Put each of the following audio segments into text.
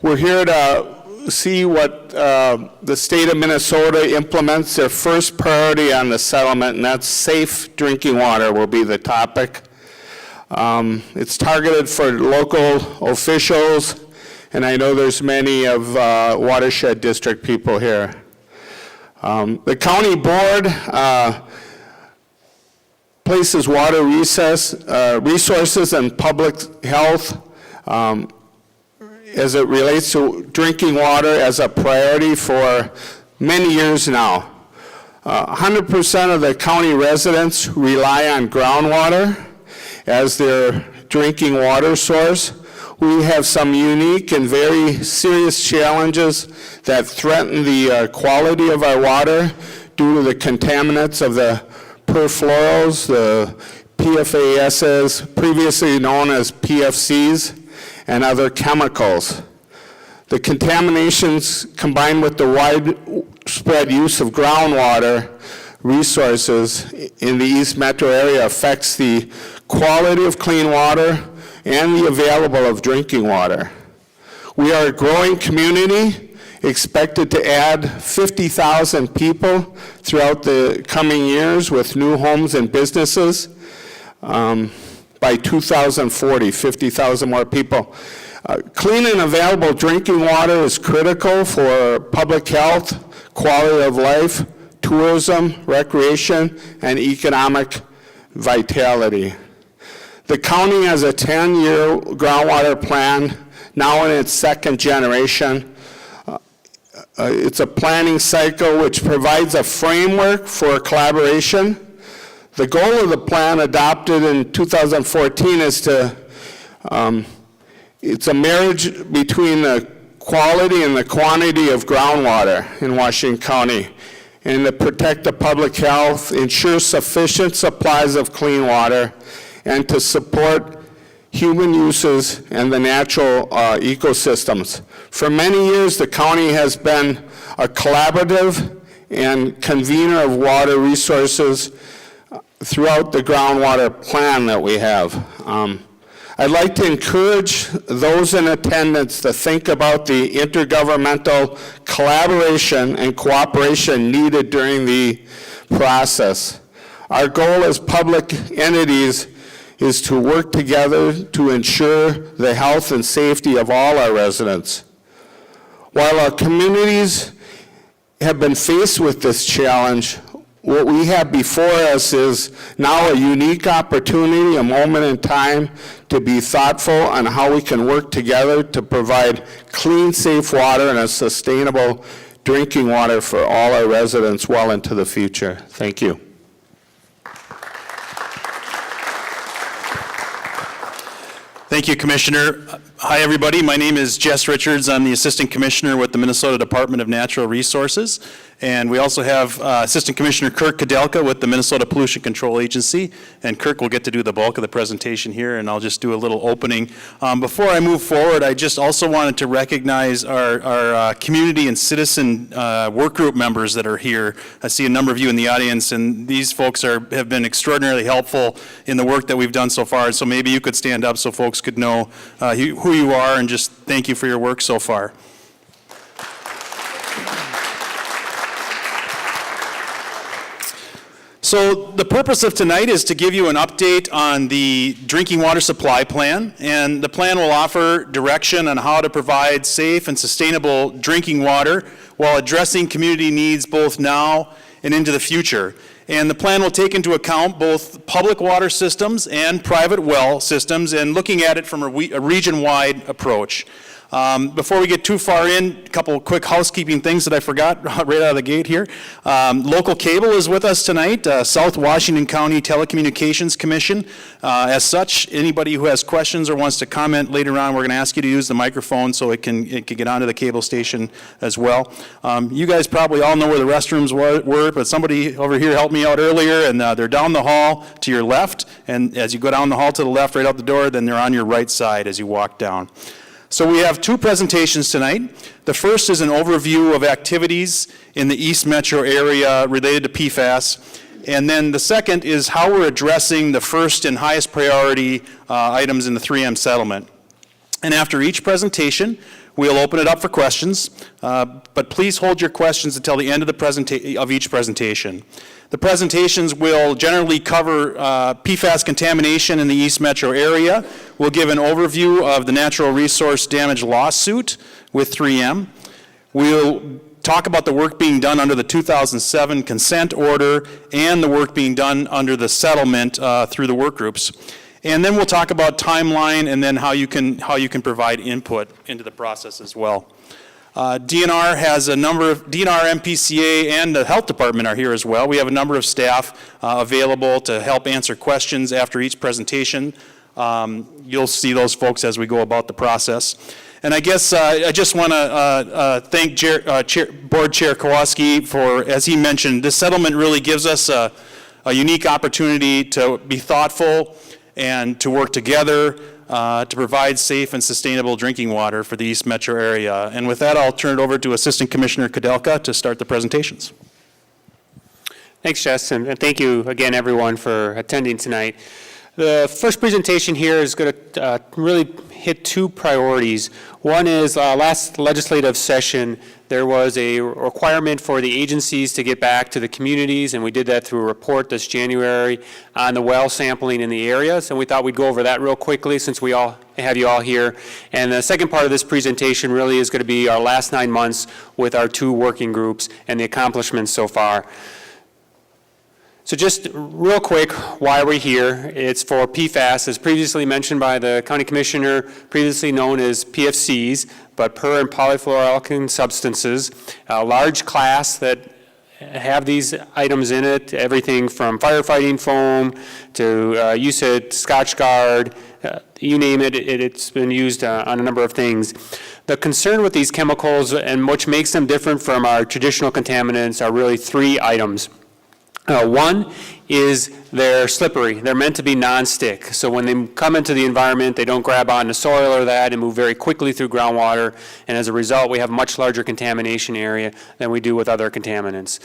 We're here to see what the state of Minnesota implements. Their first priority on the settlement, and that's safe drinking water will be the topic. It's targeted for local officials, and I know there's many of watershed district people here. The county board places water resources and public health as it relates to drinking water as a priority for many years now. 100% of the county residents rely on groundwater as their drinking water source. We have some unique and very serious challenges that threaten the quality of our water due to the contaminants of the perfluoros, the PFAS, previously known as PFCs, and other chemicals. The contaminations combined with the widespread use of groundwater resources in the East Metro area affects the quality of clean water and the available of drinking water. We are a growing community, expected to add 50,000 people throughout the coming years with new homes and businesses. By 2040, 50,000 more people. Clean and available drinking water is critical for public health, quality of life, tourism, recreation, and economic vitality. The county has a 10-year groundwater plan, now in its second generation. It's a planning cycle which provides a framework for collaboration. The goal of the plan adopted in 2014 is it's a marriage between the quality and the quantity of groundwater in Washington County, and to protect the public health, ensure sufficient supplies of clean water, and to support human uses and the natural ecosystems. For many years, the county has been a collaborative and convener of water resources throughout the groundwater plan that we have. I'd like to encourage those in attendance to think about the intergovernmental collaboration and cooperation needed during the process. Our goal as public entities is to work together to ensure the health and safety of all our residents. While our communities have been faced with this challenge, what we have before us is now a unique opportunity, a moment in time to be thoughtful on how we can work together to provide clean, safe water and a sustainable drinking water for all our residents well into the future. Thank you. Thank you, Commissioner. Hi, everybody. My name is Jess Richards. I'm the Assistant Commissioner with the Minnesota Department of Natural Resources. And we also have Assistant Commissioner Kirk Goodell with the Minnesota Pollution Control Agency. And Kirk will get to do the bulk of the presentation here, and I'll just do a little opening. Before I move forward, I just also wanted to recognize our community and citizen work group members that are here. I see a number of you in the audience, and these folks have been extraordinarily helpful in the work that we've done so far. So maybe you could stand up so folks could know who you are, and just thank you for your work so far. So the purpose of tonight is to give you an update on the drinking water supply plan, and the plan will offer direction on how to provide safe and sustainable drinking water while addressing community needs both now and into the future. And the plan will take into account both public water systems and private well systems, and looking at it from a region-wide approach. Before we get too far in, a couple quick housekeeping things that I forgot right out of the gate here. Local cable is with us tonight, South Washington County Telecommunications Commission. As such, anybody who has questions or wants to comment later on, we're going to ask you to use the microphone so it can get onto the cable station as well. You guys probably all know where the restrooms were, but somebody over here helped me out earlier, and they're down the hall to your left, and as you go down the hall to the left, right out the door, then they're on your right side as you walk down. So we have two presentations tonight. The first is an overview of activities in the East Metro area related to PFAS. And then the second is how we're addressing the first and highest priority items in the 3M settlement. And after each presentation, we'll open it up for questions, but please hold your questions until the end of each presentation. The presentations will generally cover PFAS contamination in the East Metro area. We'll give an overview of the natural resource damage lawsuit with 3M. We'll talk about the work being done under the 2007 consent order and the work being done under the settlement through the work groups. And then we'll talk about timeline and then how you can provide input into the process as well. DNR has a number of, DNR, MPCA, and the health department are here as well. We have a number of staff available to help answer questions after each presentation. You'll see those folks as we go about the process. And I guess I just want to thank Board Chair Kowalski for, as he mentioned, this settlement really gives us a unique opportunity to be thoughtful and to work together to provide safe and sustainable drinking water for the East Metro area. And with that, I'll turn it over to Assistant Commissioner Goodell to start the presentations. Thanks, Jess, and thank you again, everyone, for attending tonight. The first presentation here is going to really hit two priorities. One is last legislative session, there was a requirement for the agencies to get back to the communities, and we did that through a report this January on the well sampling in the areas, and we thought we'd go over that real quickly since we all have you all here. And the second part of this presentation really is going to be our last 9 months with our two working groups and the accomplishments so far. So just real quick, why we're here. It's for PFAS, as previously mentioned by the County Commissioner, previously known as PFCs, but per and polyfluoroalkyl substances, a large class that have these items in it, everything from firefighting foam to use it, Scotchgard, you name it, it's been used on a number of things. The concern with these chemicals and which makes them different from our traditional contaminants are really three items. One is they're slippery. They're meant to be non-stick. So when they come into the environment, they don't grab onto soil or that and move very quickly through groundwater. And as a result, we have a much larger contamination area than we do with other contaminants.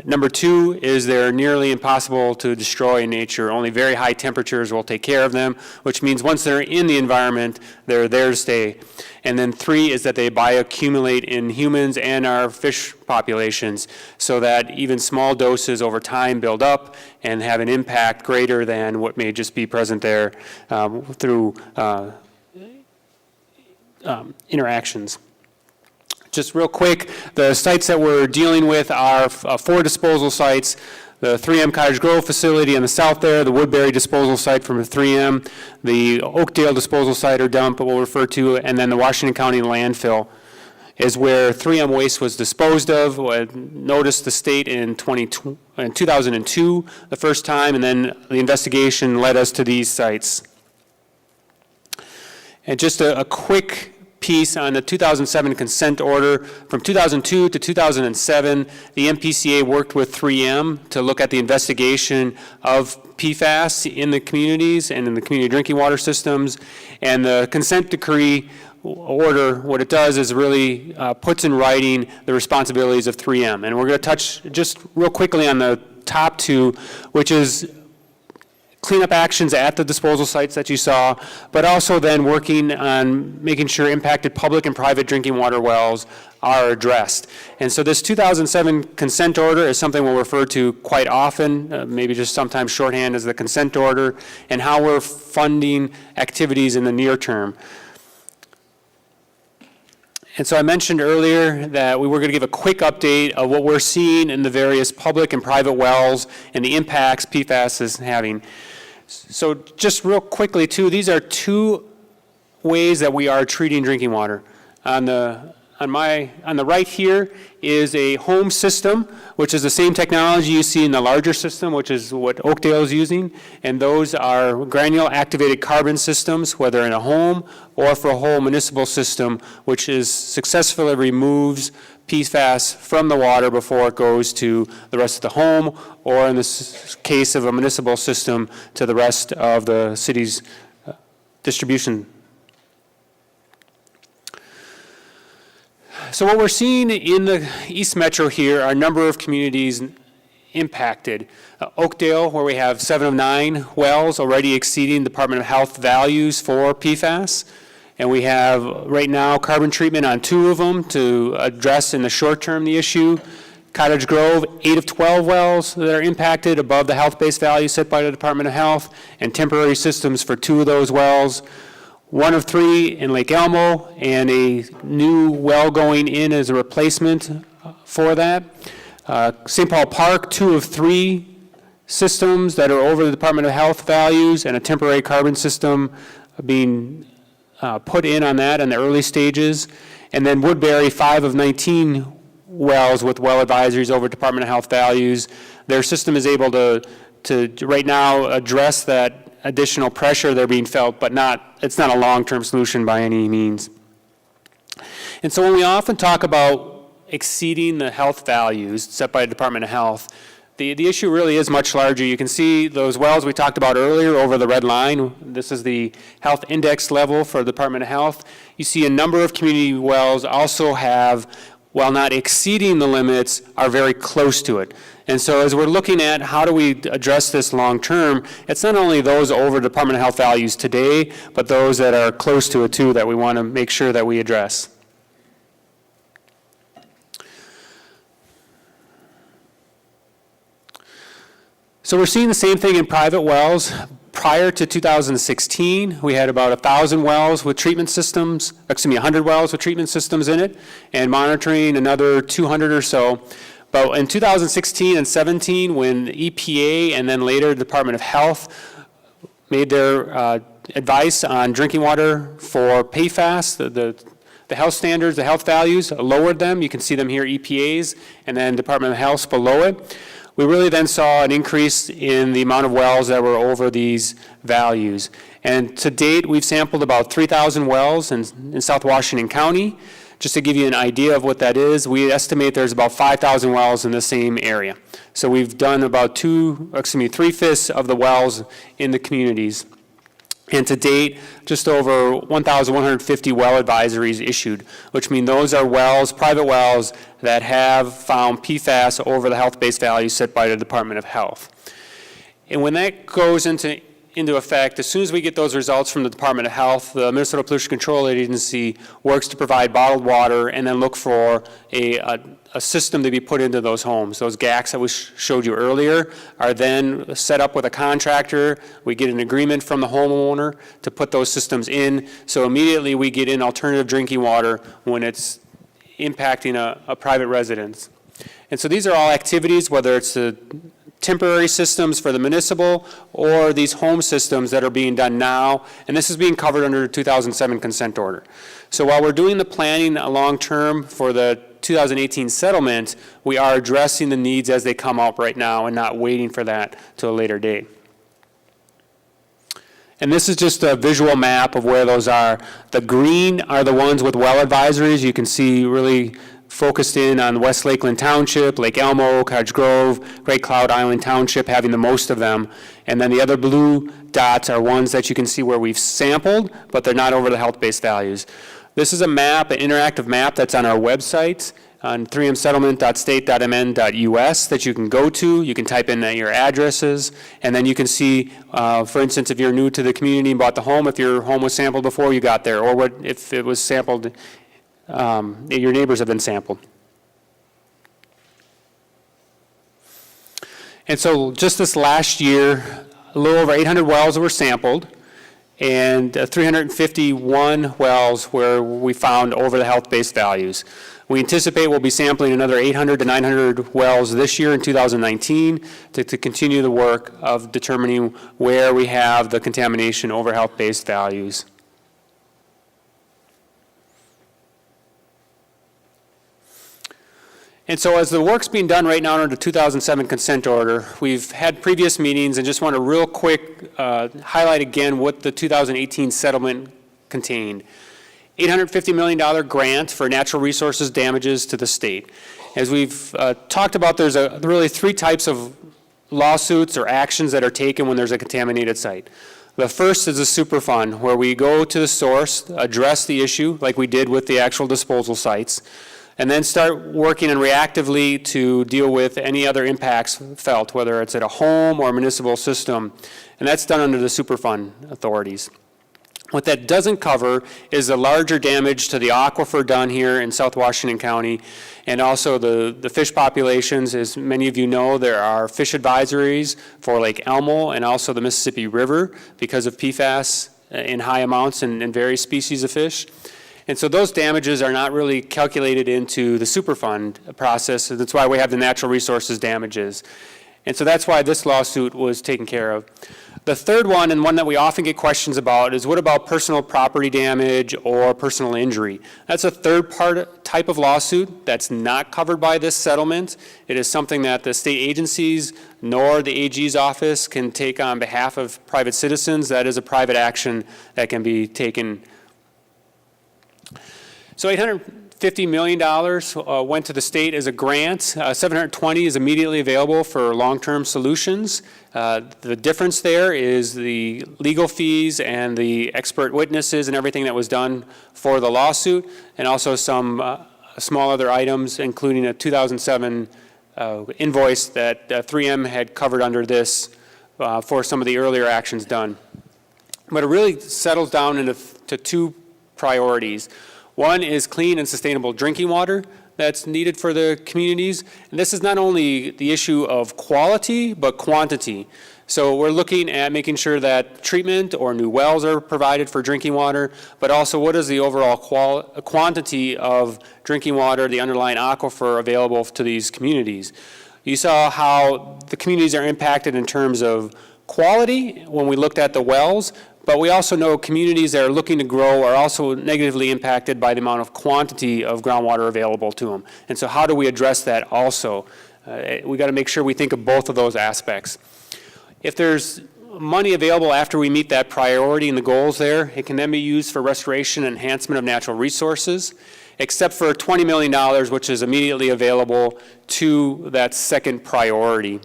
Number two is they're nearly impossible to destroy in nature. Only very high temperatures will take care of them, which means once they're in the environment, they're there to stay. And then three is that they bioaccumulate in humans and our fish populations so that even small doses over time build up and have an impact greater than what may just be present there through interactions. Just real quick, the sites that we're dealing with are 4 disposal sites. The 3M Cottage Grove facility on the south there, the Woodbury disposal site from 3M, the Oakdale disposal site or dump we'll refer to, and then the Washington County landfill is where 3M waste was disposed of. Noticed the state in 2002 the first time, and then the investigation led us to these sites. And just a quick piece on the 2007 consent order. From 2002 to 2007, the MPCA worked with 3M to look at the investigation of PFAS in the communities and in the community drinking water systems. And the consent decree order, what it does is really puts in writing the responsibilities of 3M. And we're going to touch just real quickly on the top two, which is cleanup actions at the disposal sites that you saw, but also then working on making sure impacted public and private drinking water wells are addressed. And so this 2007 consent order is something we'll refer to quite often, maybe just sometimes shorthand as the consent order, and how we're funding activities in the near term. And so I mentioned earlier that we were going to give a quick update of what we're seeing in the various public and private wells and the impacts PFAS is having. So just real quickly too, these are two ways that we are treating drinking water. On the right here is a home system, which is the same technology you see in the larger system, which is what Oakdale is using. And those are granule activated carbon systems, whether in a home or for a whole municipal system, which is successfully removes PFAS from the water before it goes to the rest of the home, or in the case of a municipal system, to the rest of the city's distribution. So what we're seeing in the East Metro here are a number of communities impacted. Oakdale, where we have 7 of 9 wells already exceeding Department of Health values for PFAS. And we have, right now, carbon treatment on 2 of them to address in the short term the issue. Cottage Grove, 8 of 12 wells that are impacted above the health-based value set by the Department of Health, and temporary systems for 2 of those wells. 1 of 3 in Lake Elmo, and a new well going in as a replacement for that. St. Paul Park, 2 of 3 systems that are over the Department of Health values, and a temporary carbon system being put in on that in the early stages. And then Woodbury, 5 of 19 wells with well advisories over Department of Health values. Their system is able to right now address that additional pressure they're being felt, but it's not a long-term solution by any means. And so when we often talk about exceeding the health values set by the Department of Health, the issue really is much larger. You can see those wells we talked about earlier over the red line. This is the health index level for the Department of Health. You see a number of community wells also have, while not exceeding the limits, are very close to it. And so as we're looking at how do we address this long term, it's not only those over Department of Health values today, but those that are close to it too that we want to make sure that we address. So we're seeing the same thing in private wells. Prior to 2016, we had about 1,000 wells with treatment systems, 100 wells with treatment systems in it, and monitoring another 200 or so. But in 2016 and 17, when the EPA and then later the Department of Health made their advice on drinking water for PFAS, the health standards, the health values, lowered them. You can see them here, EPA's, and then Department of Health below it. We really then saw an increase in the amount of wells that were over these values. And to date, we've sampled about 3,000 wells in South Washington County. Just to give you an idea of what that is, we estimate there's about 5,000 wells in the same area. So we've done about 3/5 of the wells in the communities. And to date, just over 1,150 well advisories issued, which mean those are wells, private wells, that have found PFAS over the health-based values set by the Department of Health. And when that goes into effect, as soon as we get those results from the Department of Health, the Minnesota Pollution Control Agency works to provide bottled water and then look for a system to be put into those homes. Those GACs that we showed you earlier are then set up with a contractor. We get an agreement from the homeowner to put those systems in. So immediately we get in alternative drinking water when it's impacting a private residence. And so these are all activities, whether it's the temporary systems for the municipal or these home systems that are being done now, and this is being covered under the 2007 consent order. So while we're doing the planning long term for the 2018 settlement, we are addressing the needs as they come up right now and not waiting for that to a later date. And this is just a visual map of where those are. The green are the ones with well advisories. You can see really focused in on West Lakeland Township, Lake Elmo, Cottage Grove, Great Cloud Island Township having the most of them. And then the other blue dots are ones that you can see where we've sampled, but they're not over the health-based values. This is a map, an interactive map that's on our website on 3msettlement.state.mn.us that you can go to. You can type in your addresses, and then you can see, for instance, if you're new to the community and bought the home, if your home was sampled before you got there, or what if it was sampled, your neighbors have been sampled. And so just this last year, a little over 800 wells were sampled, and 351 wells where we found over the health-based values. We anticipate we'll be sampling another 800 to 900 wells this year in 2019 to continue the work of determining where we have the contamination over health-based values. And so as the work's being done right now under the 2007 consent order, we've had previous meetings and just want to real quick highlight again what the 2018 settlement contained. $850 million grant for natural resources damages to the state. As we've talked about, there's really 3 types of lawsuits or actions that are taken when there's a contaminated site. The first is a superfund, where we go to the source, address the issue like we did with the actual disposal sites, and then start working and reactively to deal with any other impacts felt, whether it's at a home or a municipal system. And that's done under the Superfund authorities. What that doesn't cover is the larger damage to the aquifer done here in South Washington County, and also the fish populations. As many of you know, there are fish advisories for Lake Elmo and also the Mississippi River because of PFAS in high amounts in various species of fish. And so those damages are not really calculated into the Superfund process, and that's why we have the natural resources damages. And so that's why this lawsuit was taken care of. The third one, and one that we often get questions about, is what about personal property damage or personal injury? That's a type of lawsuit that's not covered by this settlement. It is something that the state agencies nor the AG's office can take on behalf of private citizens. That is a private action that can be taken. So $850 million went to the state as a grant. $720 is immediately available for long-term solutions. The difference there is the legal fees and the expert witnesses and everything that was done for the lawsuit, and also some small other items, including a 2007 invoice that 3M had covered under this for some of the earlier actions done. But it really settles down into two priorities. One is clean and sustainable drinking water that's needed for the communities. And this is not only the issue of quality, but quantity. So we're looking at making sure that treatment or new wells are provided for drinking water, but also what is the overall quantity of drinking water, the underlying aquifer available to these communities. You saw how the communities are impacted in terms of quality when we looked at the wells, but we also know communities that are looking to grow are also negatively impacted by the amount of quantity of groundwater available to them. And so how do we address that also? We got to make sure we think of both of those aspects. If there's money available after we meet that priority and the goals there, it can then be used for restoration and enhancement of natural resources, except for $20 million, which is immediately available to that second priority.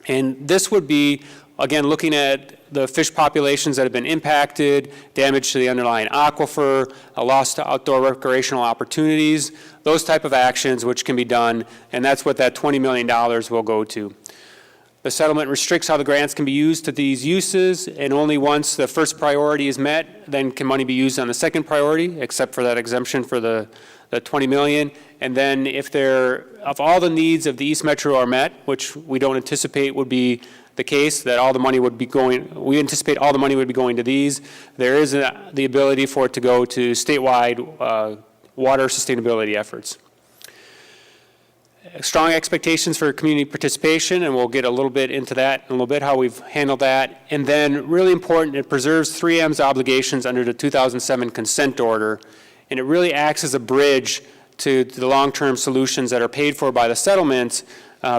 And this would be, again, looking at the fish populations that have been impacted, damage to the underlying aquifer, a loss to outdoor recreational opportunities, those type of actions which can be done, and that's what that $20 million will go to. The settlement restricts how the grants can be used to these uses, and only once the first priority is met, then can money be used on the second priority, except for that exemption for the 20 million. And then if all the needs of the East Metro are met, which we don't anticipate would be the case, that all the money would be going, we anticipate all the money would be going to these, there is the ability for it to go to statewide water sustainability efforts. Strong expectations for community participation, and we'll get a little bit into that in a little bit, how we've handled that. And then really important, it preserves 3M's obligations under the 2007 consent order, and it really acts as a bridge to the long-term solutions that are paid for by the settlement,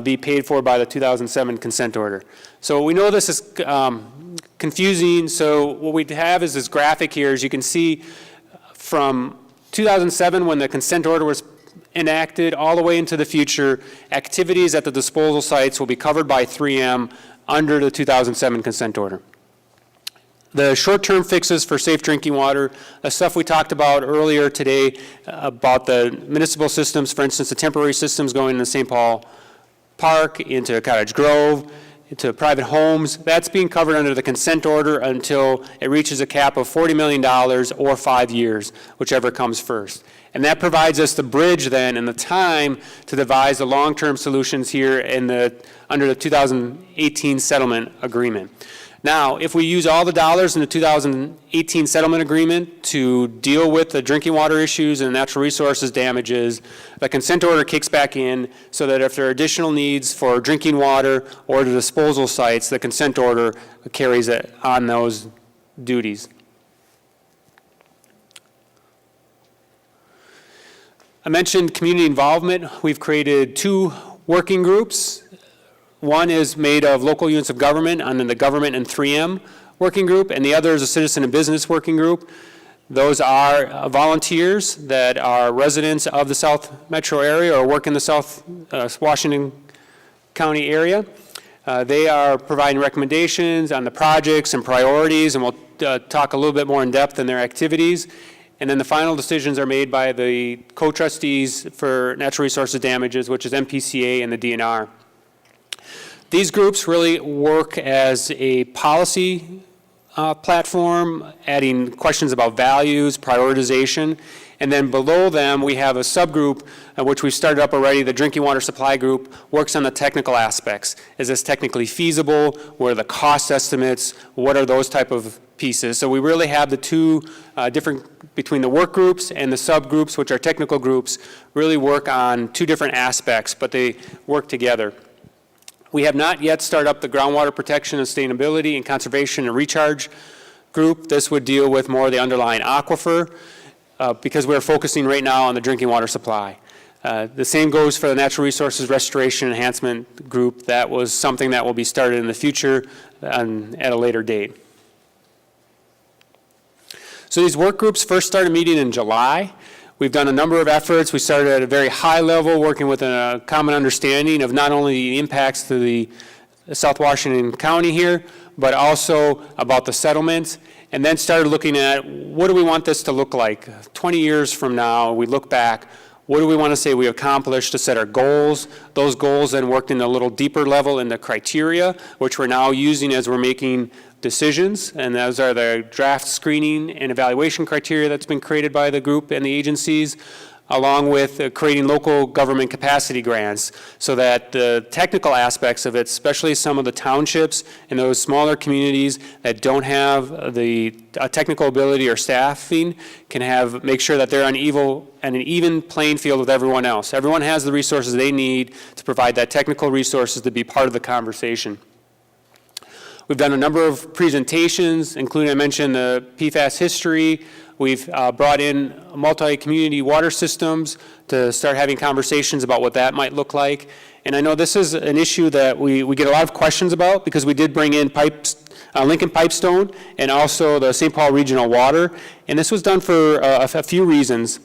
be paid for by the 2007 consent order. So we know this is confusing, so what we have is this graphic here. As you can see, from 2007 when the consent order was enacted all the way into the future, activities at the disposal sites will be covered by 3M under the 2007 consent order. The short-term fixes for safe drinking water, the stuff we talked about earlier today about the municipal systems, for instance, the temporary systems going into St. Paul Park, into Cottage Grove, into private homes, that's being covered under the consent order until it reaches a cap of $40 million or 5 years, whichever comes first. And that provides us the bridge then and the time to devise the long-term solutions here under the 2018 settlement agreement. Now, if we use all the dollars in the 2018 settlement agreement to deal with the drinking water issues and natural resources damages, the consent order kicks back in so that if there are additional needs for drinking water or the disposal sites, the consent order carries it on those duties. I mentioned community involvement. We've created 2 working groups. One is made of local units of government under the government and 3M working group, and the other is a citizen and business working group. Those are volunteers that are residents of the South Metro area or work in the South Washington County area. They are providing recommendations on the projects and priorities, and we'll talk a little bit more in depth in their activities. And then the final decisions are made by the co-trustees for natural resources damages, which is MPCA and the DNR. These groups really work as a policy platform, adding questions about values, prioritization. And then below them, we have a subgroup, which we've started up already. The drinking water supply group works on the technical aspects. Is this technically feasible? What are the cost estimates? What are those type of pieces? So we really have the two different, between the work groups and the subgroups, which are technical groups, really work on two different aspects, but they work together. We have not yet started up the groundwater protection and sustainability and conservation and recharge group. This would deal with more of the underlying aquifer because we're focusing right now on the drinking water supply. The same goes for the natural resources restoration enhancement group. That was something that will be started in the future at a later date. So these work groups first started meeting in July. We've done a number of efforts. We started at a very high level, working with a common understanding of not only the impacts to the South Washington County here, but also about the settlements, and then started looking at what do we want this to look like 20 years from now. We look back, what do we want to say we accomplished to set our goals? Those goals then worked in a little deeper level in the criteria, which we're now using as we're making decisions, and those are the draft screening and evaluation criteria that's been created by the group and the agencies, along with creating local government capacity grants so that the technical aspects of it, especially some of the townships and those smaller communities that don't have the technical ability or staffing, can make sure that they're on an even playing field with everyone else. Everyone has the resources they need to provide that technical resources to be part of the conversation. We've done a number of presentations, including, I mentioned, the PFAS history. We've brought in multi-community water systems to start having conversations about what that might look like. And I know this is an issue that we get a lot of questions about because we did bring in Lincoln Pipestone and also the St. Paul Regional Water. And this was done for a few reasons.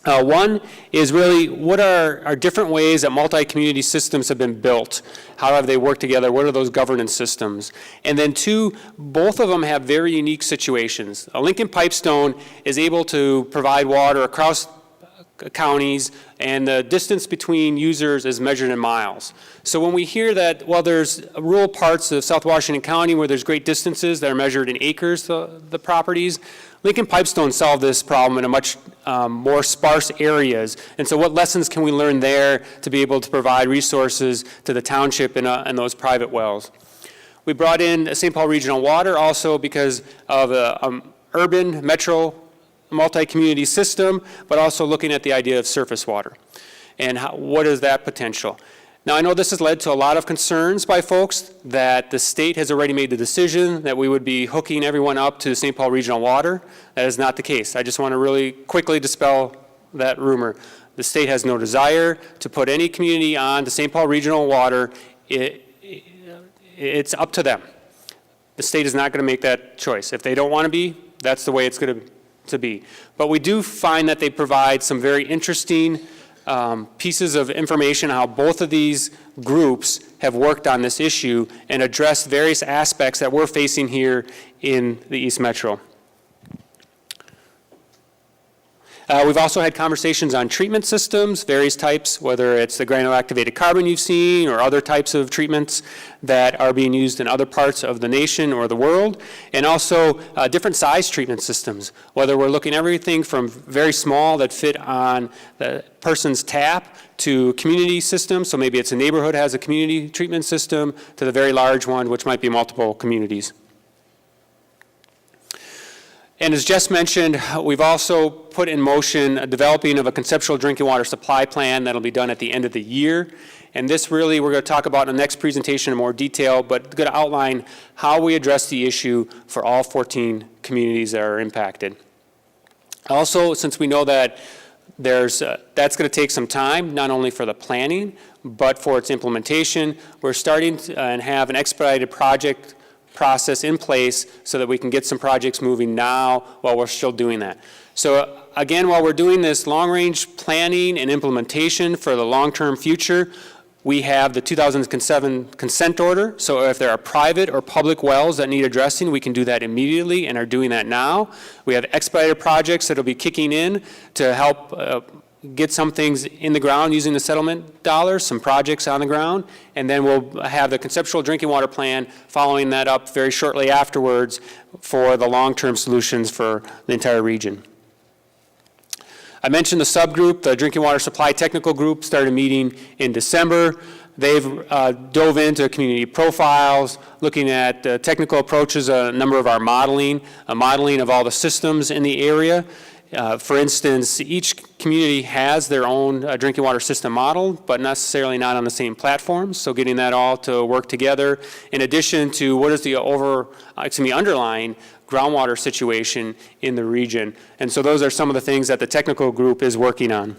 One is really what are different ways that multi-community systems have been built? How have they worked together? What are those governance systems? And then two, both of them have very unique situations. Lincoln Pipestone is able to provide water across counties, and the distance between users is measured in miles. So when we hear that, well, there's rural parts of South Washington County where there's great distances that are measured in acres, the properties, Lincoln Pipestone solved this problem in a much more sparse areas. And so what lessons can we learn there to be able to provide resources to the township and those private wells? We brought in St. Paul Regional Water also because of urban metro multi-community system, but also looking at the idea of surface water and what is that potential. Now, I know this has led to a lot of concerns by folks that the state has already made the decision that we would be hooking everyone up to St. Paul Regional Water. That is not the case. I just want to really quickly dispel that rumor. The state has no desire to put any community on to St. Paul Regional Water. It's up to them. The state is not going to make that choice. If they don't want to be, that's the way it's going to be. But we do find that they provide some very interesting pieces of information on how both of these groups have worked on this issue and addressed various aspects that we're facing here in the East Metro. We've also had conversations on treatment systems, various types, whether it's the granular activated carbon you've seen or other types of treatments that are being used in other parts of the nation or the world, and also different size treatment systems, whether we're looking at everything from very small that fit on the person's tap to community systems, so maybe it's a neighborhood has a community treatment system, to the very large one, which might be multiple communities. And as Jess mentioned, we've also put in motion a developing of a conceptual drinking water supply plan that'll be done at the end of the year. And this really we're going to talk about in the next presentation in more detail, but going to outline how we address the issue for all 14 communities that are impacted. Also, since we know that that's going to take some time, not only for the planning, but for its implementation, we're starting to and have an expedited project process in place so that we can get some projects moving now while we're still doing that. So again, while we're doing this long-range planning and implementation for the long-term future, we have the 2007 consent order. So if there are private or public wells that need addressing, we can do that immediately and are doing that now. We have expedited projects that will be kicking in to help get some things in the ground using the settlement dollars, some projects on the ground, and then we'll have the conceptual drinking water plan following that up very shortly afterwards for the long-term solutions for the entire region. I mentioned the subgroup, the Drinking Water Supply Technical Group, started meeting in December. They've dove into community profiles, looking at technical approaches, a number of our modeling of all the systems in the area. For instance, each community has their own drinking water system model, but necessarily not on the same platforms. So getting that all to work together, in addition to what is the underlying groundwater situation in the region. And so those are some of the things that the technical group is working on.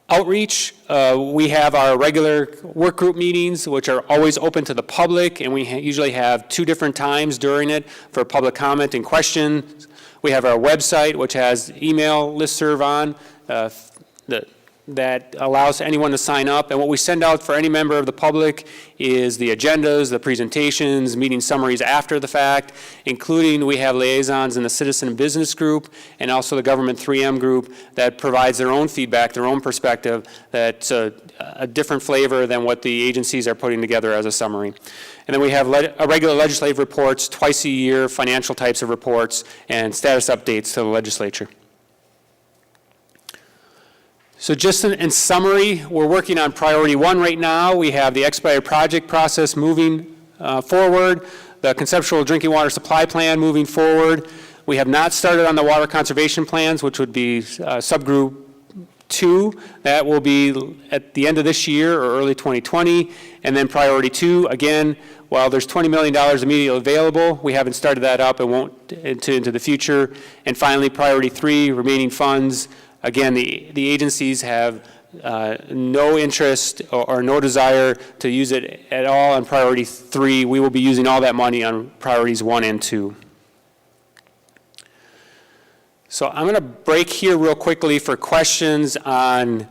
Outreach, we have our regular work group meetings, which are always open to the public, and we usually have 2 different times during it for public comment and questions. We have our website, which has email listserv on that allows anyone to sign up. And what we send out for any member of the public is the agendas, the presentations, meeting summaries after the fact, including we have liaisons in the citizen and business group and also the government 3M group that provides their own feedback, their own perspective that's a different flavor than what the agencies are putting together as a summary. And then we have regular legislative reports, twice a year, financial types of reports, and status updates to the legislature. So just in summary, we're working on priority 1 right now. We have the Expiry Project process moving forward, the conceptual drinking water supply plan moving forward. We have not started on the water conservation plans, which would be subgroup 2. That will be at the end of this year or early 2020. And then priority 2, again, while there's $20 million immediately available, we haven't started that up and won't into the future. And finally, priority 3, remaining funds. Again, the agencies have no interest or no desire to use it at all on priority 3. We will be using all that money on priorities 1 and 2. So I'm going to break here real quickly for questions on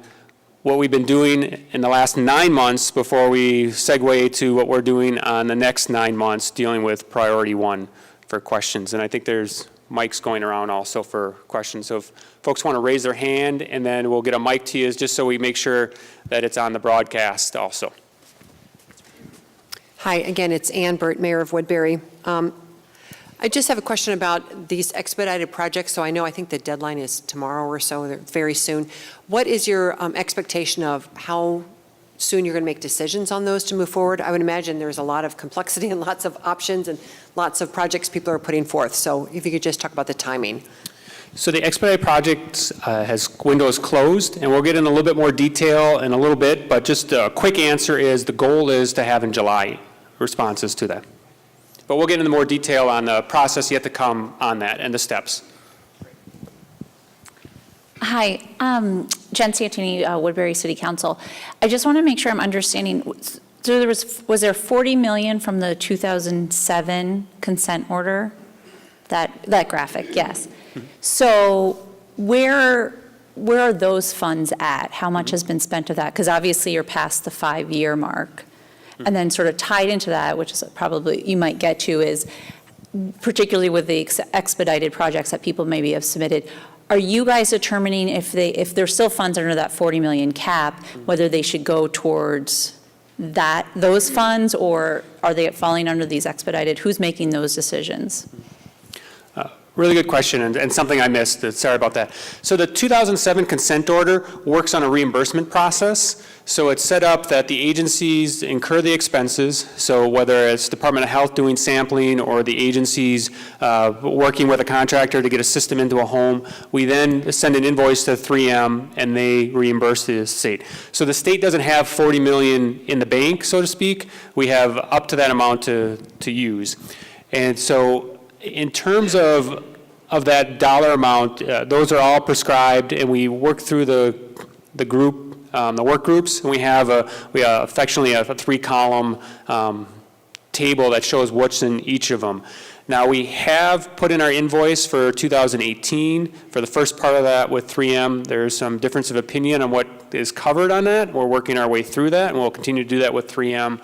what we've been doing in the last 9 months before we segue to what we're doing on the next 9 months dealing with priority 1 for questions. And I think there's mics going around also for questions. So if folks want to raise their hand, and then we'll get a mic to you just so we make sure that it's on the broadcast also. Hi, again, it's Ann Burt, Mayor of Woodbury. I just have a question about these expedited projects. So I think the deadline is tomorrow or so, they're very soon. What is your expectation of how soon you're going to make decisions on those to move forward? I would imagine there's a lot of complexity and lots of options and lots of projects people are putting forth. So if you could just talk about the timing. So the Expedited Projects window is closed, and we'll get in a little bit more detail in a little bit, but just a quick answer is the goal is to have in July responses to that. But we'll get into more detail on the process yet to come on that and the steps. Hi, Jen Santini, Woodbury City Council. I just want to make sure I'm understanding. So was there $40 million from the 2007 consent order? That graphic, yes. So where are those funds at? How much has been spent of that? Because obviously you're past the 5-year mark. And then sort of tied into that, which is probably you might get to, is particularly with the expedited projects that people maybe have submitted, are you guys determining if there's still funds under that 40 million cap, whether they should go towards those funds, or are they falling under these expedited? Who's making those decisions? Really good question, and something I missed. Sorry about that. So the 2007 consent order works on a reimbursement process. So it's set up that the agencies incur the expenses. So whether it's Department of Health doing sampling or the agencies working with a contractor to get a system into a home, we then send an invoice to 3M and they reimburse the state. So the state doesn't have 40 million in the bank, so to speak. We have up to that amount to use. And so in terms of that dollar amount, those are all prescribed, and we work through the group, the work groups, and we have affectionately a 3-column table that shows what's in each of them. Now we have put in our invoice for 2018 for the first part of that with 3M. There's some difference of opinion on what is covered on that. We're working our way through that, and we'll continue to do that with 3M.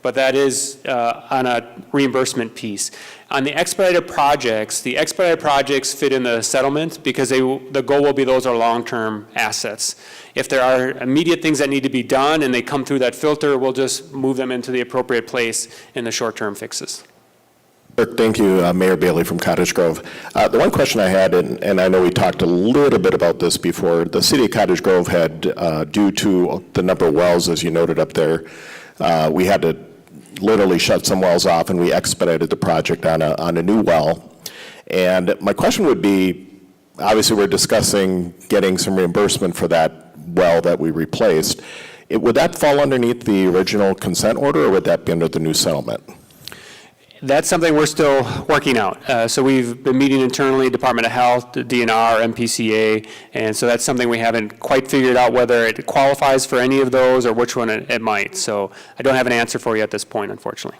but that is on a reimbursement piece. On the expedited projects fit in the settlement because the goal will be those are long-term assets. If there are immediate things that need to be done and they come through that filter, we'll just move them into the appropriate place in the short-term fixes. Thank you, Mayor Bailey from Cottage Grove. The one question I had, and I know we talked a little bit about this before, the city of Cottage Grove had, due to the number of wells, as you noted up there, we had to literally shut some wells off, and we expedited the project on a new well. And my question would be, obviously we're discussing getting some reimbursement for that well that we replaced. Would that fall underneath the original consent order, or would that be under the new settlement? That's something we're still working out. So we've been meeting internally, Department of Health, the DNR, MPCA, and so that's something we haven't quite figured out whether it qualifies for any of those or which one it might. So I don't have an answer for you at this point, unfortunately.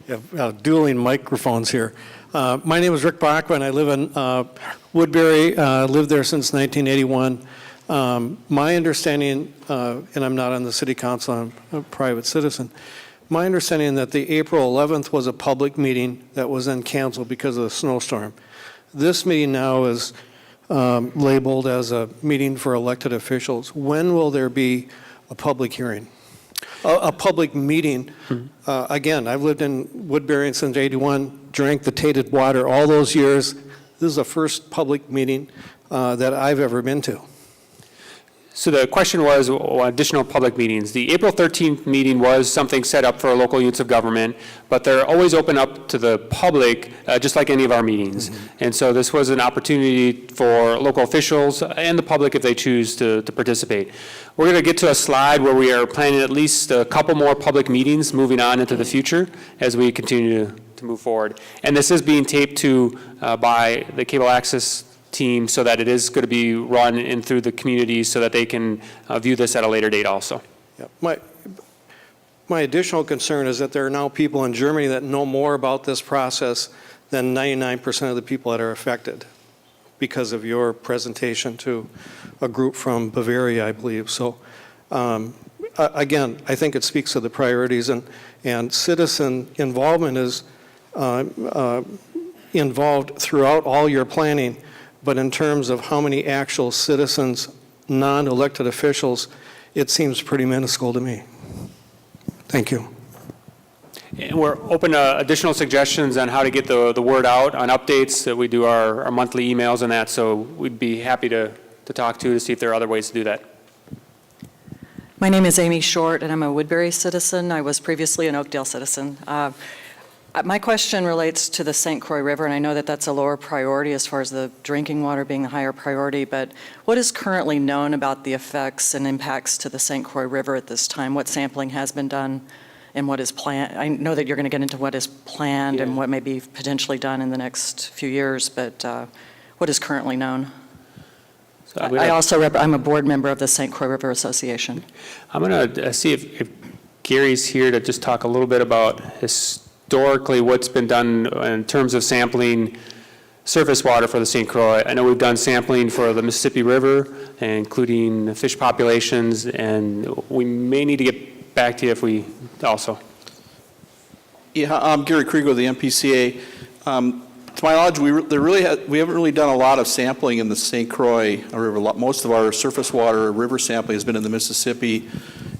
Yeah, dueling microphones here. My name is Rick Baca, and I live in Woodbury. Lived there since 1981. My understanding, and I'm not on the city council, I'm a private citizen. My understanding that the April 11th was a public meeting that was then canceled because of the snowstorm. This meeting now is labeled as a meeting for elected officials. When will there be a public hearing? A public meeting. Again, I've lived in Woodbury since '81, drank the tainted water all those years. This is the first public meeting that I've ever been to. So the question was additional public meetings. The April 13th meeting was something set up for local units of government, but they're always open up to the public, just like any of our meetings. And so this was an opportunity for local officials and the public if they choose to participate. We're going to get to a slide where we are planning at least a couple more public meetings moving on into the future as we continue to move forward. And this is being taped to by the cable access team so that it is going to be run in through the communities so that they can view this at a later date also. Yeah. My additional concern is that there are now people in Germany that know more about this process than 99% of the people that are affected because of your presentation to a group from Bavaria, I believe. So again, I think it speaks to the priorities, and citizen involvement is involved throughout all your planning. But in terms of how many actual citizens, non-elected officials, it seems pretty minuscule to me. Thank you. And we're open to additional suggestions on how to get the word out on updates. That we do our monthly emails and that, so we'd be happy to talk to see if there are other ways to do that. My name is Amy Short, and I'm a Woodbury citizen. I was previously an Oakdale citizen. My question relates to the St. Croix River, and I know that that's a lower priority as far as the drinking water being the higher priority, but what is currently known about the effects and impacts to the St. Croix River at this time? What sampling has been done and what is planned? I know that you're going to get into what is planned and what may be potentially done in the next few years, but what is currently known? So I'm a board member of the St. Croix River Association. I'm going to see if Gary's here to just talk a little bit about historically what's been done in terms of sampling surface water for the St. Croix. I know we've done sampling for the Mississippi River, including fish populations, and we may need to get back to you if we also. Yeah, I'm Gary Krieger with the MPCA. To my knowledge, we haven't really done a lot of sampling in the St. Croix River. Most of our surface water river sampling has been in the Mississippi,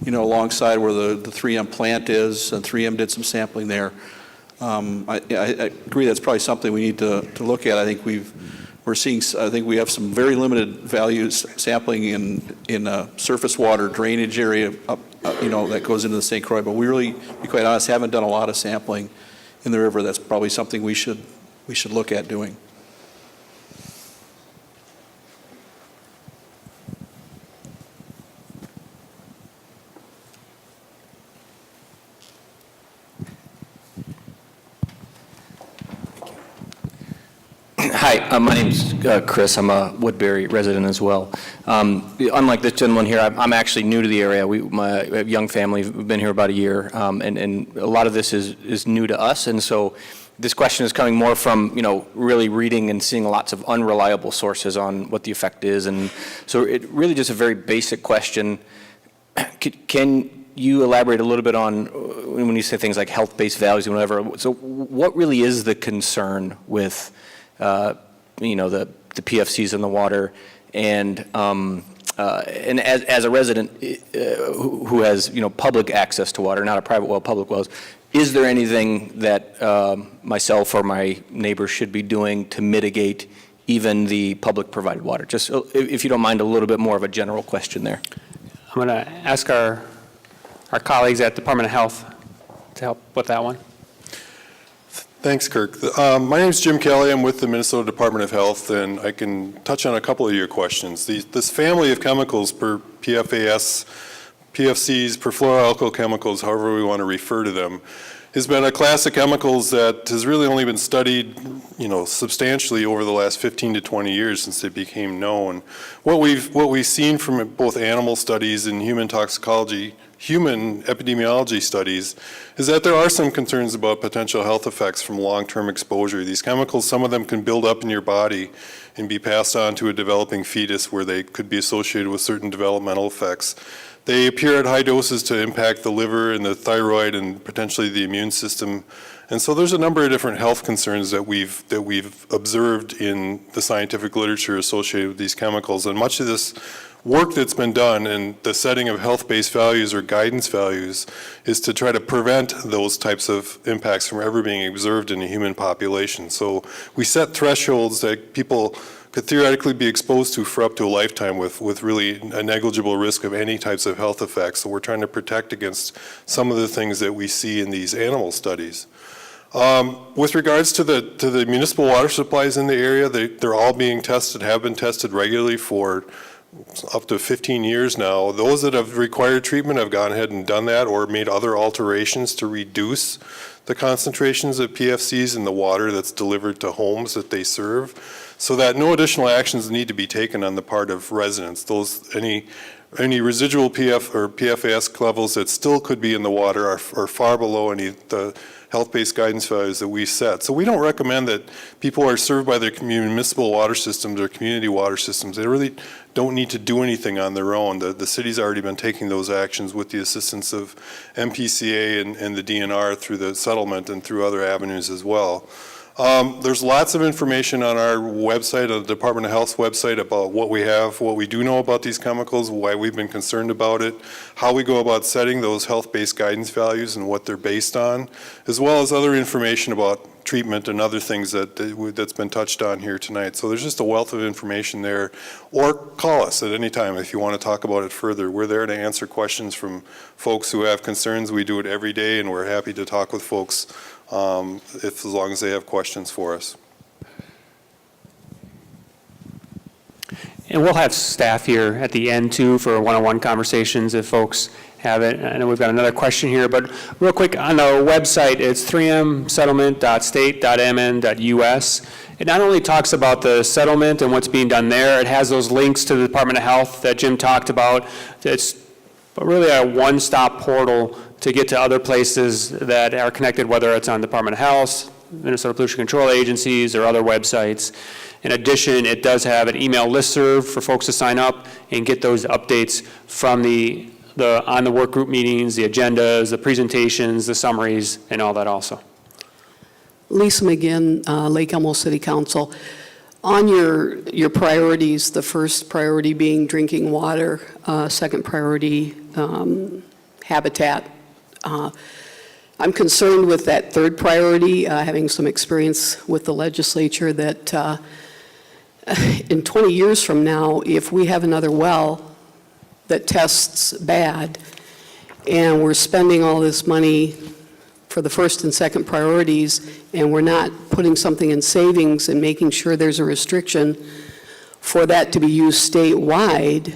alongside where the 3M plant is, and 3M did some sampling there. I agree that's probably something we need to look at. I think we have some very limited values sampling in surface water drainage area that goes into the St. Croix, but we really, to be quite honest, haven't done a lot of sampling in the river. That's probably something we should look at doing. Hi, my name's Chris. I'm a Woodbury resident as well. Unlike this gentleman here, I'm actually new to the area. We have a young family. We've been here about a year, and a lot of this is new to us. And so this question is coming more from, really reading and seeing lots of unreliable sources on what the effect is. And so it really just a very basic question. Can you elaborate a little bit on when you say things like health-based values and whatever. So what really is the concern with, you know, the PFCs in the water? And as a resident who has, you know, public access to water, not a private well, public wells, is there anything that myself or my neighbors should be doing to mitigate even the public provided water? Just if you don't mind, a little bit more of a general question there. I'm going to ask our colleagues at Department of Health to help with that one. Thanks, Kirk. My name is Jim Kelly. I'm with the Minnesota Department of Health, and I can touch on a couple of your questions. This family of chemicals, per PFAS, PFCs, perfluoroalkyl chemicals, however we want to refer to them, has been a class of chemicals that has really only been studied, you know, substantially over the last 15 to 20 years since they became known. What we've seen from both animal studies and human toxicology, human epidemiology studies, is that there are some concerns about potential health effects from long-term exposure. These chemicals, some of them can build up in your body and be passed on to a developing fetus where they could be associated with certain developmental effects. They appear at high doses to impact the liver and the thyroid and potentially the immune system. And so there's a number of different health concerns that we've observed in the scientific literature associated with these chemicals. And much of this work that's been done in the setting of health-based values or guidance values is to try to prevent those types of impacts from ever being observed in a human population. So we set thresholds that people could theoretically be exposed to for up to a lifetime with really a negligible risk of any types of health effects. So we're trying to protect against some of the things that we see in these animal studies. With regards to the municipal water supplies in the area, they're all being tested, have been tested regularly for up to 15 years now. Those that have required treatment have gone ahead and done that or made other alterations to reduce the concentrations of PFCs in the water that's delivered to homes that they serve, so that no additional actions need to be taken on the part of residents. Any residual PFAS levels that still could be in the water are far below the health-based guidance values that we set. So we don't recommend that people are served by their municipal water systems or community water systems. They really don't need to do anything on their own. The city's already been taking those actions with the assistance of MPCA and the DNR through the settlement and through other avenues as well. There's lots of information on our website, on the Department of Health's website, about what we have, what we do know about these chemicals, why we've been concerned about it, how we go about setting those health-based guidance values and what they're based on, as well as other information about treatment and other things that's been touched on here tonight. So there's just a wealth of information there. Or call us at any time if you want to talk about it further. We're there to answer questions from folks who have concerns. We do it every day, and we're happy to talk with folks as long as they have questions for us. And we'll have staff here at the end too for one-on-one conversations if folks have it. I know we've got another question here, but real quick, on our website, it's 3msettlement.state.mn.us. It not only talks about the settlement and what's being done there, it has those links to the Department of Health that Jim talked about. It's really a one-stop portal to get to other places that are connected, whether it's on Department of Health, Minnesota Pollution Control Agencies, or other websites. In addition, it does have an email listserv for folks to sign up and get those updates from on the work group meetings, the agendas, the presentations, the summaries, and all that also. Lisa McGinn, Lake Elmo City Council. On your priorities, the first priority being drinking water, second priority habitat. I'm concerned with that third priority, having some experience with the legislature, that in 20 years from now, if we have another well that tests bad and we're spending all this money for the first and second priorities and we're not putting something in savings and making sure there's a restriction for that to be used statewide,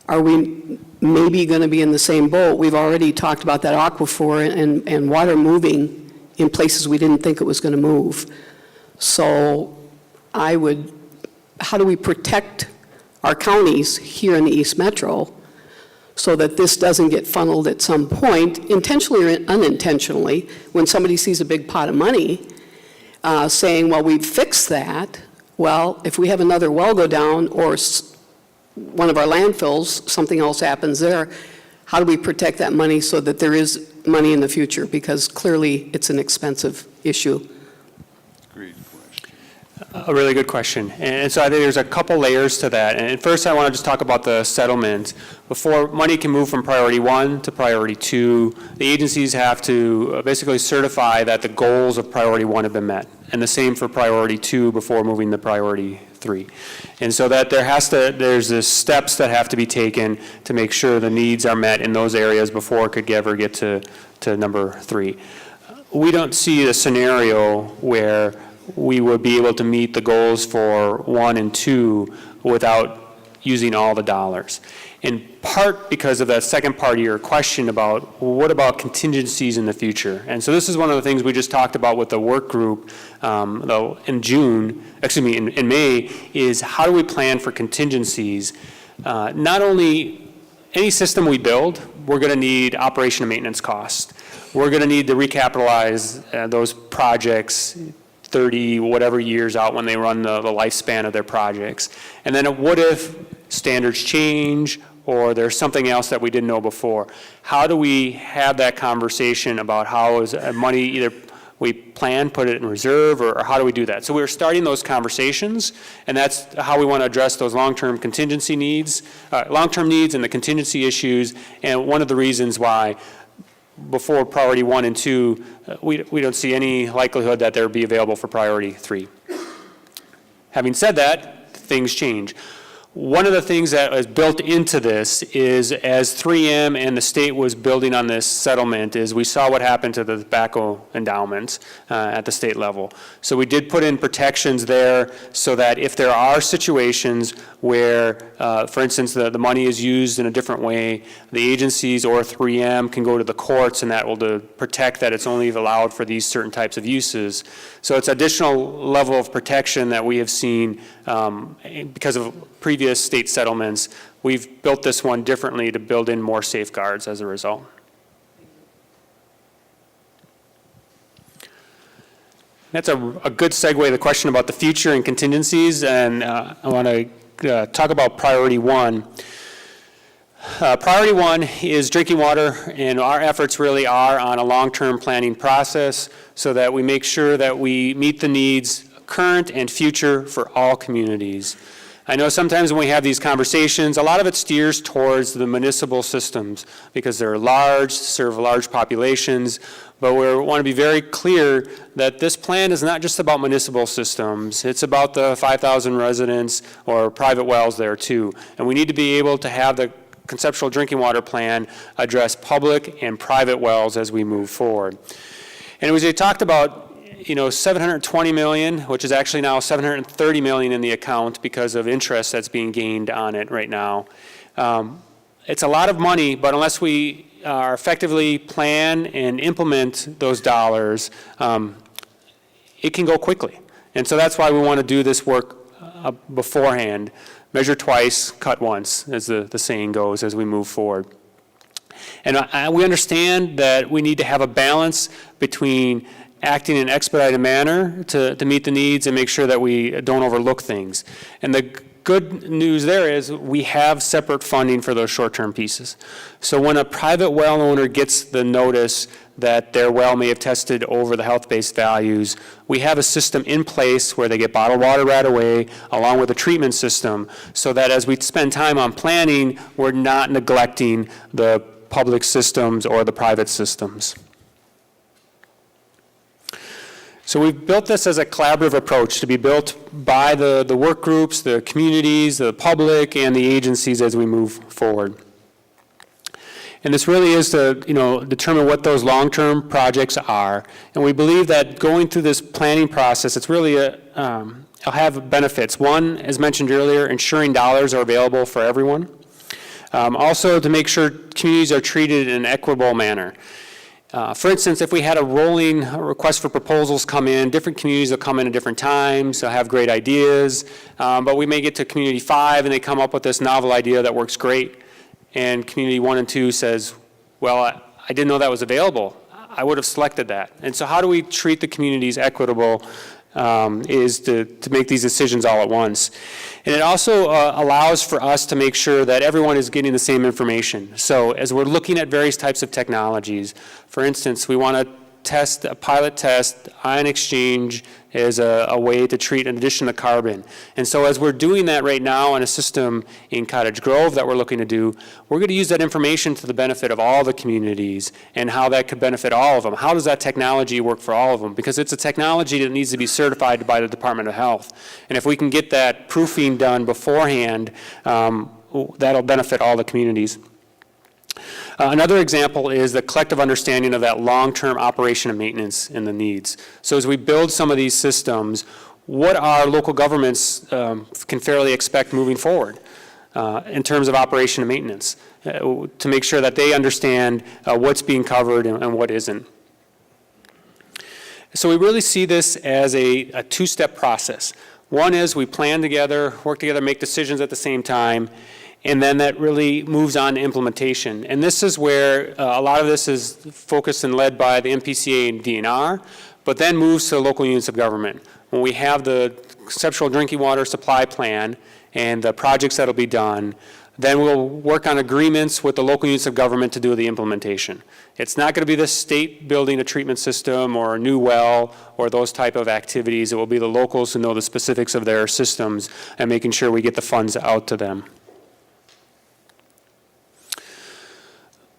are we maybe going to be in the same boat? We've already talked about that aquifer and water moving in places we didn't think it was going to move. So how do we protect our counties here in the East Metro so that this doesn't get funneled at some point, intentionally or unintentionally, when somebody sees a big pot of money, saying, well, we've fixed that. Well, if we have another well go down or one of our landfills, something else happens there, how do we protect that money so that there is money in the future? Because clearly, it's an expensive issue. A really good question. And so I think there's a couple layers to that. And first, I want to just talk about the settlement. Before money can move from priority 1 to priority 2, the agencies have to basically certify that the goals of priority 1 have been met. And the same for priority 2 before moving to priority 3. And so that there's the steps that have to be taken to make sure the needs are met in those areas before it could ever get to number 3. We don't see a scenario where we would be able to meet the goals for 1 and 2 without using all the dollars. In part because of that second part of your question about, well, what about contingencies in the future? And so this is one of the things we just talked about with the work group in May, is how do we plan for contingencies? Not only any system we build, we're going to need operation and maintenance costs. We're going to need to recapitalize those projects 30 whatever years out when they run the lifespan of their projects. And then what if standards change or there's something else that we didn't know before? How do we have that conversation about how is money, either we plan, put it in reserve, or how do we do that? So we're starting those conversations, and that's how we want to address those long-term contingency needs, long-term needs and the contingency issues, and one of the reasons why before priority 1 and 2, we don't see any likelihood that they'll be available for priority 3. Having said that, things change. One of the things that is built into this is, as 3M and the state was building on this settlement, is we saw what happened to the Baca endowments at the state level. So we did put in protections there so that if there are situations where, for instance, the money is used in a different way, the agencies or 3M can go to the courts, and that will protect that it's only allowed for these certain types of uses. So it's additional level of protection that we have seen because of previous state settlements. We've built this one differently to build in more safeguards as a result. That's a good segue to the question about the future and contingencies, and I want to talk about priority 1. Priority 1 is drinking water, and our efforts really are on a long-term planning process so that we make sure that we meet the needs current and future for all communities. I know sometimes when we have these conversations, a lot of it steers towards the municipal systems because they're large, serve large populations, but we want to be very clear that this plan is not just about municipal systems. It's about the 5,000 residents or private wells there too. And we need to be able to have the conceptual drinking water plan address public and private wells as we move forward. And as we talked about, $720 million, which is actually now $730 million in the account because of interest that's being gained on it right now. It's a lot of money, but unless we effectively plan and implement those dollars, it can go quickly. And so that's why we want to do this work beforehand. Measure twice, cut once, as the saying goes as we move forward. And we understand that we need to have a balance between acting in an expedited manner to meet the needs and make sure that we don't overlook things. And the good news there is we have separate funding for those short-term pieces. So when a private well owner gets the notice that their well may have tested over the health-based values, we have a system in place where they get bottled water right away, along with a treatment system, so that as we spend time on planning, we're not neglecting the public systems or the private systems. So we've built this as a collaborative approach to be built by the work groups, the communities, the public, and the agencies as we move forward. And this really is to determine what those long-term projects are. And we believe that going through this planning process, it's really it'll have benefits. One, as mentioned earlier, ensuring dollars are available for everyone. Also, to make sure communities are treated in an equitable manner. For instance, if we had a rolling request for proposals come in, different communities will come in at different times, they'll have great ideas, but we may get to community 5 and they come up with this novel idea that works great, and community 1 and 2 says, well, I didn't know that was available. I would have selected that. And so how do we treat the communities equitable is to make these decisions all at once. And it also allows for us to make sure that everyone is getting the same information. So as we're looking at various types of technologies, for instance, we want to test, a pilot test, ion exchange is a way to treat in addition to carbon. And so as we're doing that right now in a system in Cottage Grove that we're looking to do, we're going to use that information to the benefit of all the communities and how that could benefit all of them. How does that technology work for all of them? Because it's a technology that needs to be certified by the Department of Health. And if we can get that proofing done beforehand, that'll benefit all the communities. Another example is the collective understanding of that long-term operation and maintenance and the needs. So as we build some of these systems, what our local governments can fairly expect moving forward in terms of operation and maintenance to make sure that they understand what's being covered and what isn't. So we really see this as a two-step process. One is we plan together, work together, make decisions at the same time, and then that really moves on to implementation. And this is where a lot of this is focused and led by the MPCA and DNR, but then moves to local units of government. When we have the conceptual drinking water supply plan and the projects that'll be done, then we'll work on agreements with the local units of government to do the implementation. It's not going to be the state building a treatment system or a new well or those type of activities. It will be the locals who know the specifics of their systems and making sure we get the funds out to them.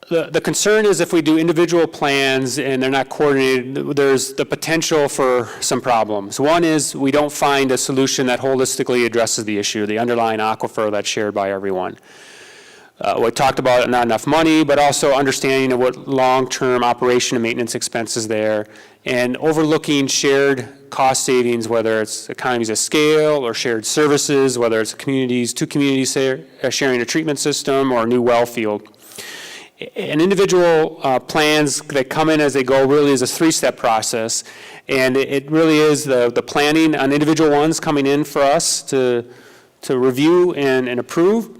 The concern is if we do individual plans and they're not coordinated, there's the potential for some problems. One is we don't find a solution that holistically addresses the issue, the underlying aquifer that's shared by everyone. We talked about not enough money, but also understanding of what long-term operation and maintenance expenses there, and overlooking shared cost savings, whether it's economies of scale or shared services, whether it's two communities sharing a treatment system or a new well field. And individual plans that come in as they go really is a three-step process, and it really is the planning on individual ones coming in for us to review and approve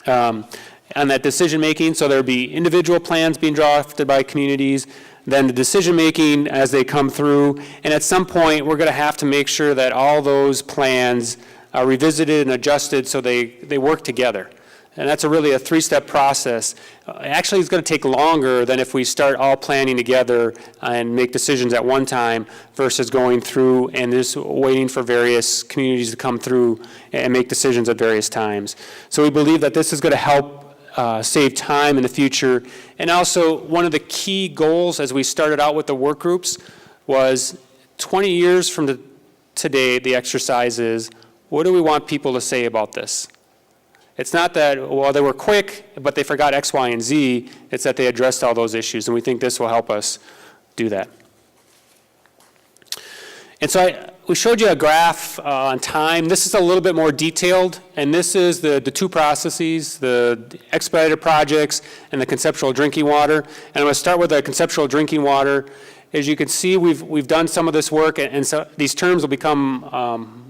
on that decision making. So there'll be individual plans being drafted by communities, then the decision making as they come through, and at some point we're going to have to make sure that all those plans are revisited and adjusted so they work together. And that's really a three-step process. Actually, it's going to take longer than if we start all planning together and make decisions at one time versus going through and just waiting for various communities to come through and make decisions at various times. So we believe that this is going to help save time in the future. And also, one of the key goals as we started out with the work groups was 20 years from today, the exercise is, what do we want people to say about this? It's not that, well, they were quick, but they forgot X, Y, and Z. It's that they addressed all those issues, and we think this will help us do that. And so we showed you a graph on time. This is a little bit more detailed, and this is the two processes, the expedited projects and the conceptual drinking water. And I'm going to start with the conceptual drinking water. As you can see, we've done some of this work, and so these terms will become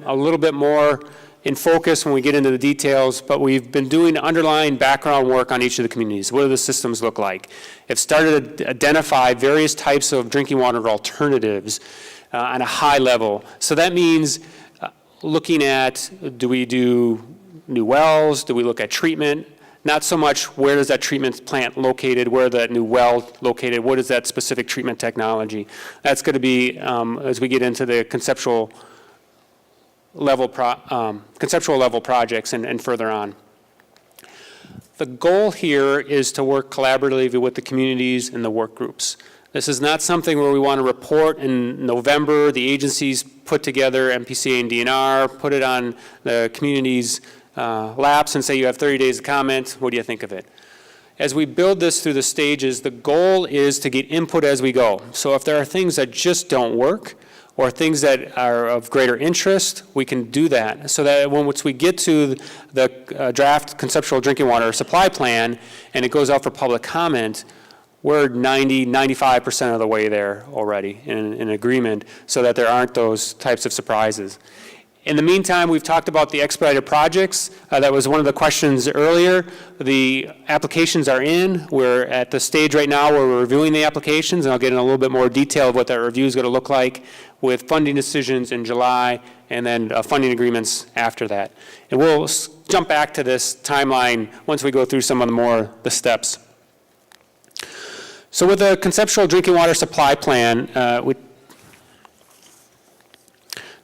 a little bit more in focus when we get into the details, but we've been doing underlying background work on each of the communities. What do the systems look like? Have started to identify various types of drinking water alternatives on a high level. So that means looking at, do we do new wells? Do we look at treatment? Not so much where is that treatment plant located, where that new well located, what is that specific treatment technology? That's going to be, as we get into the conceptual level projects and further on. The goal here is to work collaboratively with the communities and the work groups. This is not something where we want to report in November. The agencies put together, MPCA and DNR, put it on the community's laps and say you have 30 days to comment. What do you think of it? As we build this through the stages, the goal is to get input as we go. So if there are things that just don't work, or things that are of greater interest, we can do that. So that once we get to the draft conceptual drinking water supply plan and it goes out for public comment, we're 95% of the way there already in agreement so that there aren't those types of surprises. In the meantime, we've talked about the expedited projects. That was one of the questions earlier. The applications are in. We're at the stage right now where we're reviewing the applications, and I'll get in a little bit more detail of what that review is going to look like, with funding decisions in July and then funding agreements after that. And we'll jump back to this timeline once we go through some of the steps. So with the conceptual drinking water supply plan, we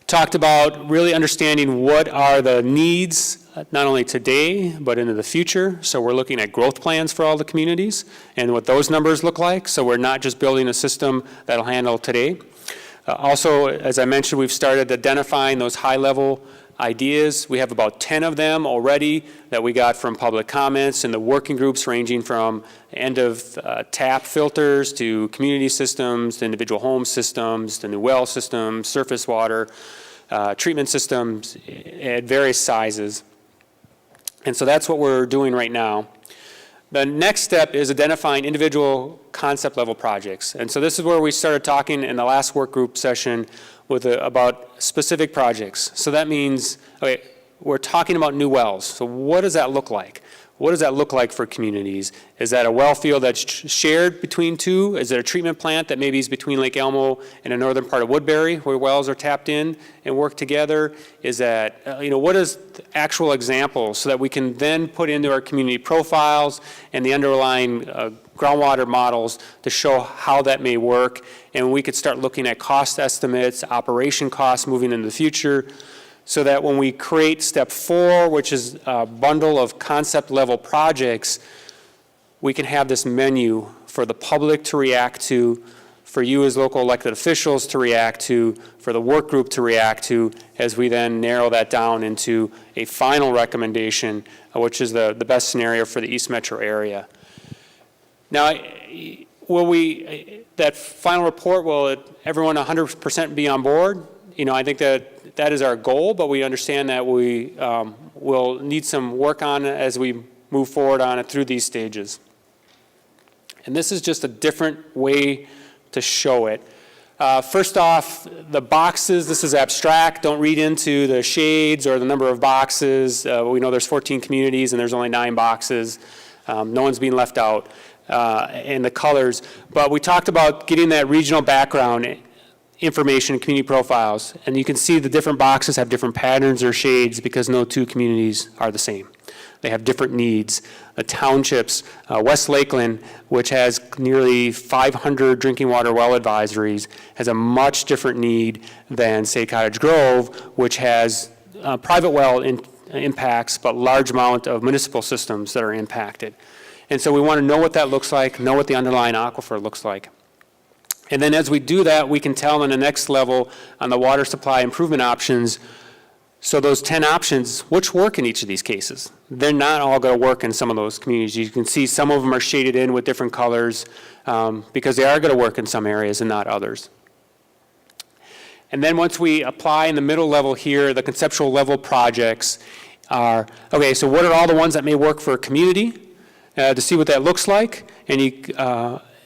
talked about really understanding what are the needs, not only today, but into the future. So we're looking at growth plans for all the communities and what those numbers look like. So we're not just building a system that'll handle today. Also, as I mentioned, we've started identifying those high-level ideas. We have about 10 of them already that we got from public comments and the working groups, ranging from end-of-tap filters to community systems, to individual home systems, to new well systems, surface water, treatment systems at various sizes. And so that's what we're doing right now. The next step is identifying individual concept level projects. And so this is where we started talking in the last work group session about specific projects. So that means, okay, we're talking about new wells. So what does that look like? What does that look like for communities? Is that a well field that's shared between two? Is it a treatment plant that maybe is between Lake Elmo and the northern part of Woodbury, where wells are tapped in and work together? Is that, what is the actual examples so that we can then put into our community profiles and the underlying groundwater models to show how that may work, and we could start looking at cost estimates, operation costs moving into the future, so that when we create step 4, which is a bundle of concept level projects, we can have this menu for the public to react to, for you as local elected officials to react to, for the work group to react to, as we then narrow that down into a final recommendation, which is the best scenario for the East Metro area. Now, that final report, will everyone 100% be on board? I think that is our goal, but we understand that we will need some work on it as we move forward on it through these stages. And this is just a different way to show it. First off, the boxes, this is abstract. Don't read into the shades or the number of boxes. We know there's 14 communities and there's only 9 boxes. No one's being left out. And the colors. But we talked about getting that regional background information and community profiles. And you can see the different boxes have different patterns or shades because no two communities are the same. They have different needs. The townships, West Lakeland, which has nearly 500 drinking water well advisories, has a much different need than, say, Cottage Grove, which has private well impacts, but large amount of municipal systems that are impacted. And so we want to know what that looks like, know what the underlying aquifer looks like. And then as we do that, we can tell on the next level on the water supply improvement options, so those 10 options, which work in each of these cases. They're not all going to work in some of those communities. You can see some of them are shaded in with different colors because they are going to work in some areas and not others. And then once we apply in the middle level here, the conceptual level projects are, okay, so what are all the ones that may work for a community to see what that looks like?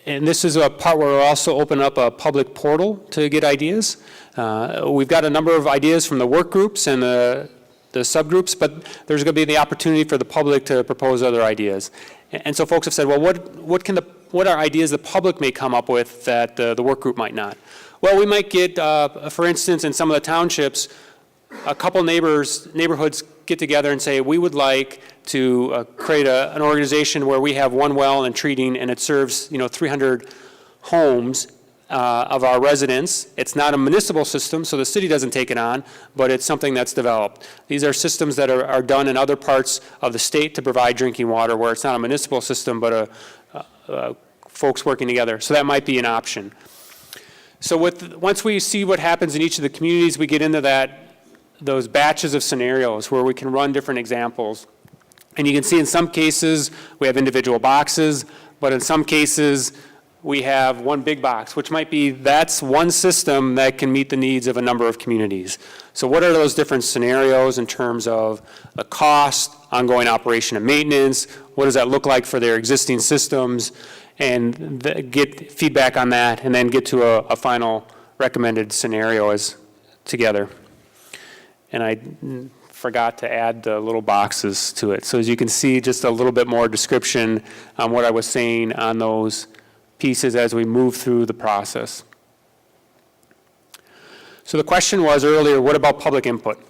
And this is a part where we'll also open up a public portal to get ideas. We've got a number of ideas from the work groups and the subgroups, but there's going to be the opportunity for the public to propose other ideas. And so folks have said, well, what are ideas the public may come up with that the work group might not? Well, we might get, for instance, in some of the townships, a couple neighborhoods get together and say, we would like to create an organization where we have one well and treating, and it serves 300 homes of our residents. It's not a municipal system, so the city doesn't take it on, but it's something that's developed. These are systems that are done in other parts of the state to provide drinking water, where it's not a municipal system, but folks working together. So that might be an option. So once we see what happens in each of the communities, we get into those batches of scenarios where we can run different examples. And you can see in some cases we have individual boxes, but in some cases we have one big box, which might be that's one system that can meet the needs of a number of communities. So what are those different scenarios in terms of the cost, ongoing operation and maintenance, what does that look like for their existing systems, and get feedback on that, and then get to a final recommended scenario together. and I forgot to add the little boxes to it. So as you can see, just a little bit more description on what I was saying on those pieces as we move through the process. So the question was earlier, what about public input?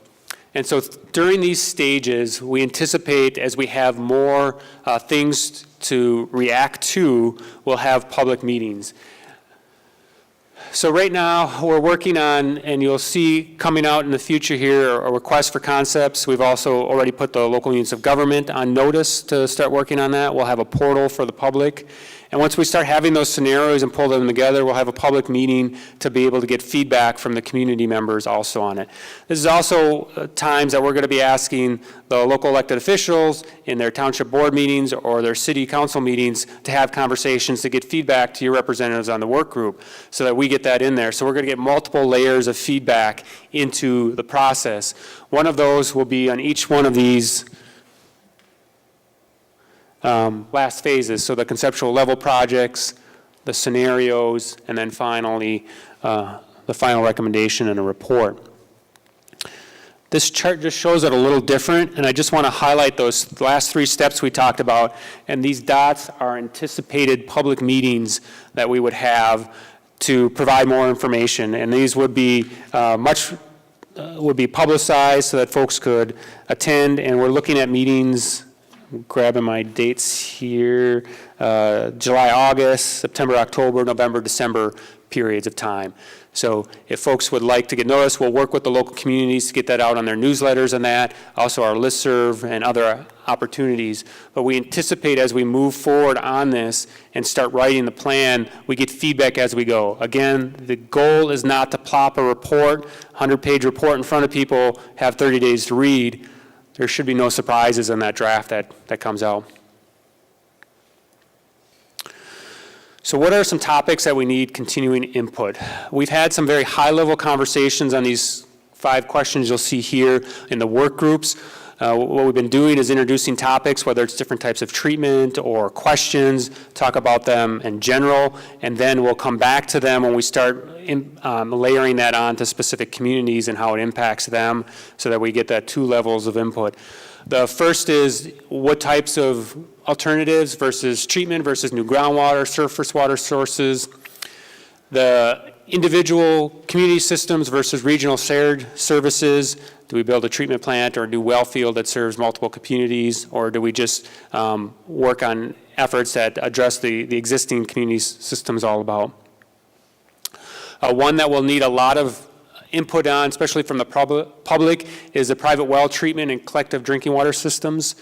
And so during these stages, we anticipate as we have more things to react to, we'll have public meetings. So right now, we're working on, and you'll see coming out in the future here, a request for concepts. We've also already put the local units of government on notice to start working on that. We'll have a portal for the public. And once we start having those scenarios and pull them together, we'll have a public meeting to be able to get feedback from the community members also on it. This is also times that we're going to be asking the local elected officials in their township board meetings or their city council meetings to have conversations to get feedback to your representatives on the work group so that we get that in there. So we're going to get multiple layers of feedback into the process. One of those will be on each one of these last phases, so the conceptual level projects, the scenarios, and then finally the final recommendation and a report. This chart just shows it a little different, and I just want to highlight those last 3 steps we talked about, and these dots are anticipated public meetings that we would have to provide more information, and these would be would be publicized so that folks could attend, and we're looking at meetings, grabbing my dates here, July, August, September, October, November, December periods of time. So if folks would like to get notice, we'll work with the local communities to get that out on their newsletters and that, also our listserv and other opportunities. But we anticipate as we move forward on this and start writing the plan, we get feedback as we go. Again, the goal is not to plop a report, 100-page report in front of people, have 30 days to read. There should be no surprises in that draft that comes out. So what are some topics that we need continuing input? We've had some very high-level conversations on these 5 questions you'll see here in the work groups. What we've been doing is introducing topics, whether it's different types of treatment or questions, talk about them in general, and then we'll come back to them when we start layering that on to specific communities and how it impacts them so that we get that 2 levels of input. The first is what types of alternatives versus treatment versus new groundwater, surface water sources, the individual community systems versus regional shared services. Do we build a treatment plant or a new well field that serves multiple communities, or do we just work on efforts that address the existing community systems all about? One that will need a lot of input on, especially from the public, is the private well treatment and collective drinking water systems.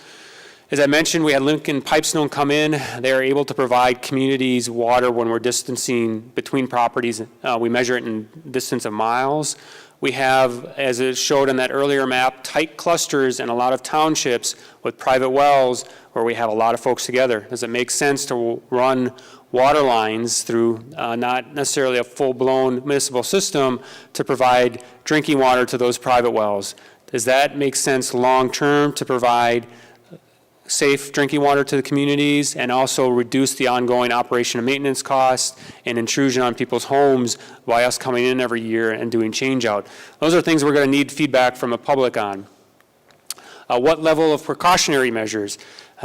As I mentioned, we had Lincoln Pipestone come in. They are able to provide communities water when we're distancing between properties. We measure it in distance of miles. We have, as it showed in that earlier map, tight clusters in a lot of townships with private wells where we have a lot of folks together. Does it make sense to run water lines through not necessarily a full-blown municipal system to provide drinking water to those private wells? Does that make sense long-term to provide safe drinking water to the communities and also reduce the ongoing operation and maintenance costs and intrusion on people's homes by us coming in every year and doing change out? Those are things we're going to need feedback from the public on. What level of precautionary measures?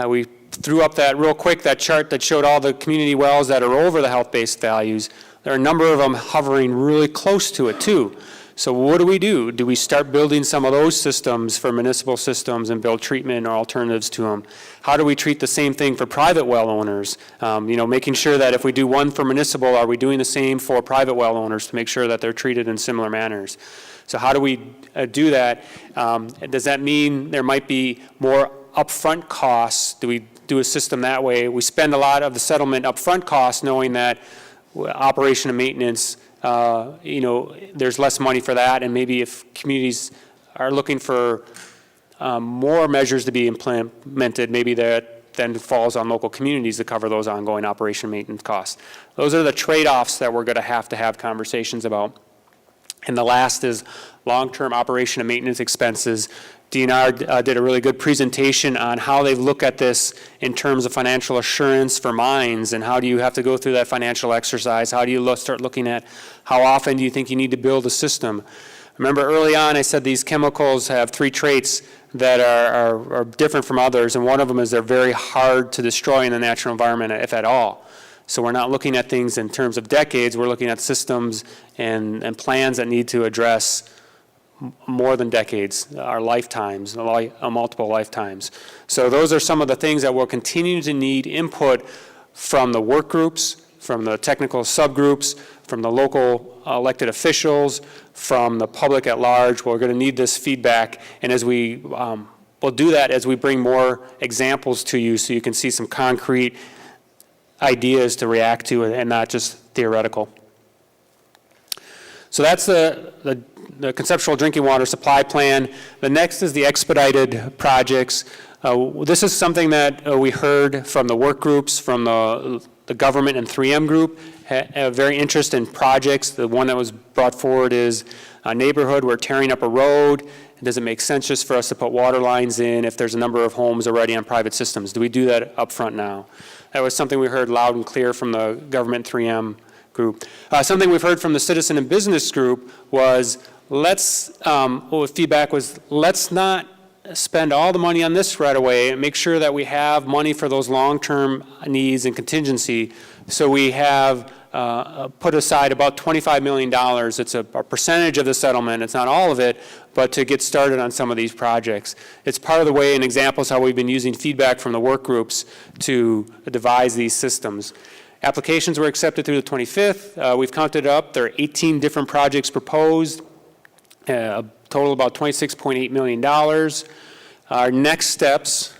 We threw up that real quick, that chart that showed all the community wells that are over the health-based values. There are a number of them hovering really close to it too. So what do? Do we start building some of those systems for municipal systems and build treatment or alternatives to them? How do we treat the same thing for private well owners? Making sure that if we do one for municipal, are we doing the same for private well owners to make sure that they're treated in similar manners? So how do we do that? Does that mean there might be more upfront costs? Do we do a system that way? We spend a lot of the settlement upfront costs knowing that operation and maintenance, there's less money for that, and maybe if communities are looking for more measures to be implemented, maybe that then falls on local communities to cover those ongoing operation and maintenance costs. Those are the trade-offs that we're going to have conversations about. And the last is long-term operation and maintenance expenses. DNR did a really good presentation on how they look at this in terms of financial assurance for mines, and how do you have to go through that financial exercise? How do you start looking at how often do you think you need to build a system? Remember early on I said these chemicals have 3 traits that are different from others, and one of them is they're very hard to destroy in the natural environment, if at all. So we're not looking at things in terms of decades, we're looking at systems and plans that need to address more than decades, our lifetimes, multiple lifetimes. So those are some of the things that we'll continue to need input from the work groups, from the technical subgroups, from the local elected officials, from the public at large. We're going to need this feedback, and as we'll do that as we bring more examples to you so you can see some concrete ideas to react to and not just theoretical. So that's the conceptual drinking water supply plan. The next is the expedited projects. This is something that we heard from the work groups, from the government and 3M group, have very interest in projects. The one that was brought forward is a neighborhood, we're tearing up a road. Does it make sense just for us to put water lines in if there's a number of homes already on private systems? Do we do that up front now? That was something we heard loud and clear from the government 3M group. Something we've heard from the citizen and business group was feedback was let's not spend all the money on this right away and make sure that we have money for those long-term needs and contingency. So we have put aside about $25 million. It's a percentage of the settlement. It's not all of it, but to get started on some of these projects. It's part of the way and examples how we've been using feedback from the work groups to devise these systems. Applications were accepted through the 25th. We've counted up. There are 18 different projects proposed, a total about $26.8 million. Our next steps,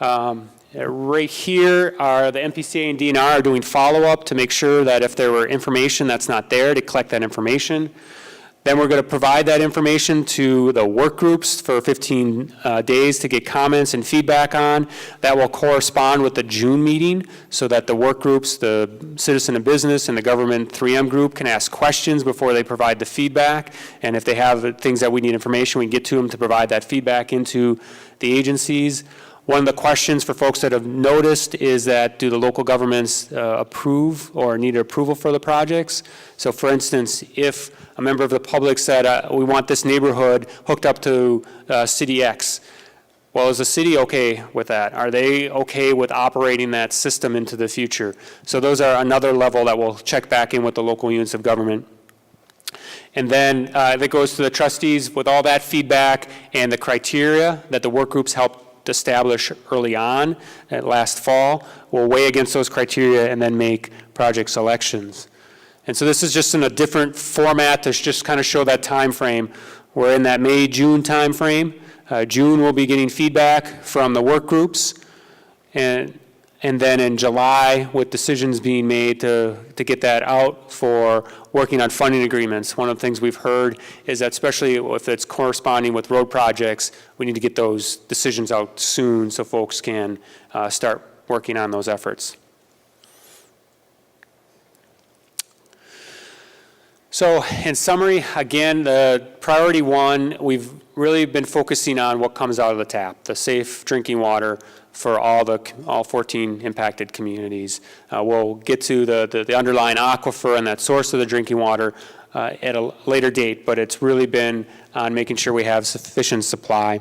right here are the MPCA and DNR are doing follow-up to make sure that if there were information that's not there, to collect that information. Then we're going to provide that information to the work groups for 15 days to get comments and feedback on. That will correspond with the June meeting so that the work groups, the citizen and business, and the government 3M group can ask questions before they provide the feedback. And if they have things that we need information, we can get to them to provide that feedback into the agencies. One of the questions for folks that have noticed is that do the local governments approve or need approval for the projects? So for instance, if a member of the public said, we want this neighborhood hooked up to City X, well, is the city okay with that? Are they okay with operating that system into the future? So those are another level that we'll check back in with the local units of government. And then that goes to the trustees with all that feedback and the criteria that the work groups helped establish early on last fall. We'll weigh against those criteria and then make project selections. And so this is just in a different format to just kind of show that time frame. We're in that May-June time frame. June we'll be getting feedback from the work groups, and then in July with decisions being made to get that out for working on funding agreements. One of the things we've heard is that especially if it's corresponding with road projects, we need to get those decisions out soon so folks can start working on those efforts. So in summary, again, the priority one, we've really been focusing on what comes out of the tap, the safe drinking water for all 14 impacted communities. We'll get to the underlying aquifer and that source of the drinking water at a later date, but it's really been on making sure we have sufficient supply.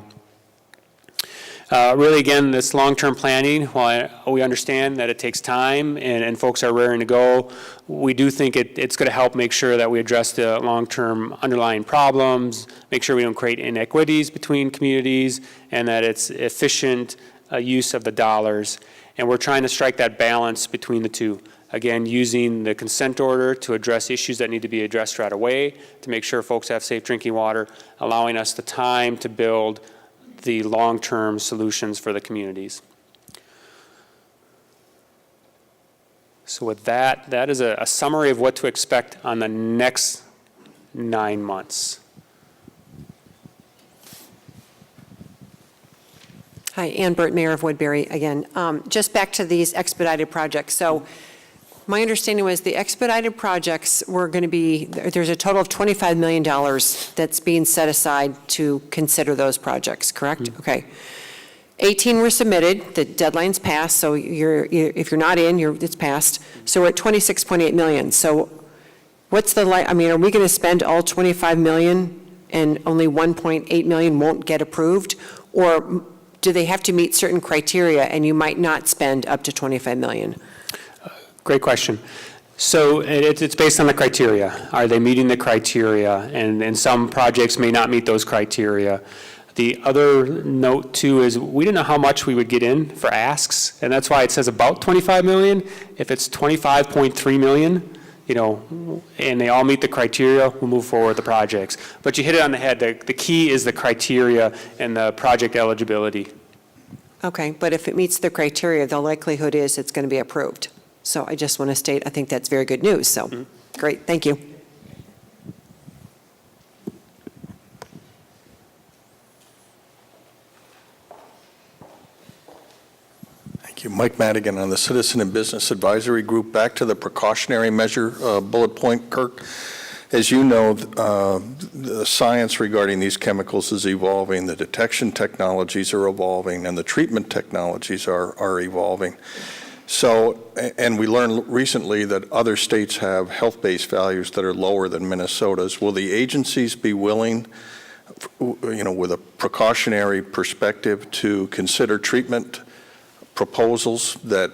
Really, again, this long-term planning, while we understand that it takes time and folks are raring to go, we do think it's going to help make sure that we address the long-term underlying problems, make sure we don't create inequities between communities, and that it's efficient use of the dollars. And we're trying to strike that balance between the two. Again, using the consent order to address issues that need to be addressed right away, to make sure folks have safe drinking water, allowing us the time to build the long-term solutions for the communities. So with that, that is a summary of what to expect on the next 9 months. Hi, Ann Burt, Mayor of Woodbury again. Just back to these expedited projects. So my understanding was the expedited projects were going to be, there's a total of $25 million that's being set aside to consider those projects, correct? Mm-hmm. Okay. 18 were submitted, the deadline's passed, so if you're not in, it's passed. So we're at $26.8 million. So What's the, I mean, are we going to spend all 25 million and only 1.8 million won't get approved? Or do they have to meet certain criteria and you might not spend up to 25 million? Great question. So it's based on the criteria. Are they meeting the criteria? And some projects may not meet those criteria. The other note, too, is we didn't know how much we would get in for asks, and that's why it says about 25 million. If it's 25.3 million, you know, and they all meet the criteria, we'll move forward with the projects. But you hit it on the head. The key is the criteria and the project eligibility. Okay, but if it meets the criteria, the likelihood is it's going to be approved. So I just want to state, I think that's very good news. So, great, thank you. Thank you. Mike Madigan on the Citizen and Business Advisory Group. Back to the precautionary measure bullet point, Kirk. As you know, the science regarding these chemicals is evolving, the detection technologies are evolving, and the treatment technologies are evolving. So, and we learned recently that other states have health-based values that are lower than Minnesota's. Will the agencies be willing, you know, with a precautionary perspective, to consider treatment proposals that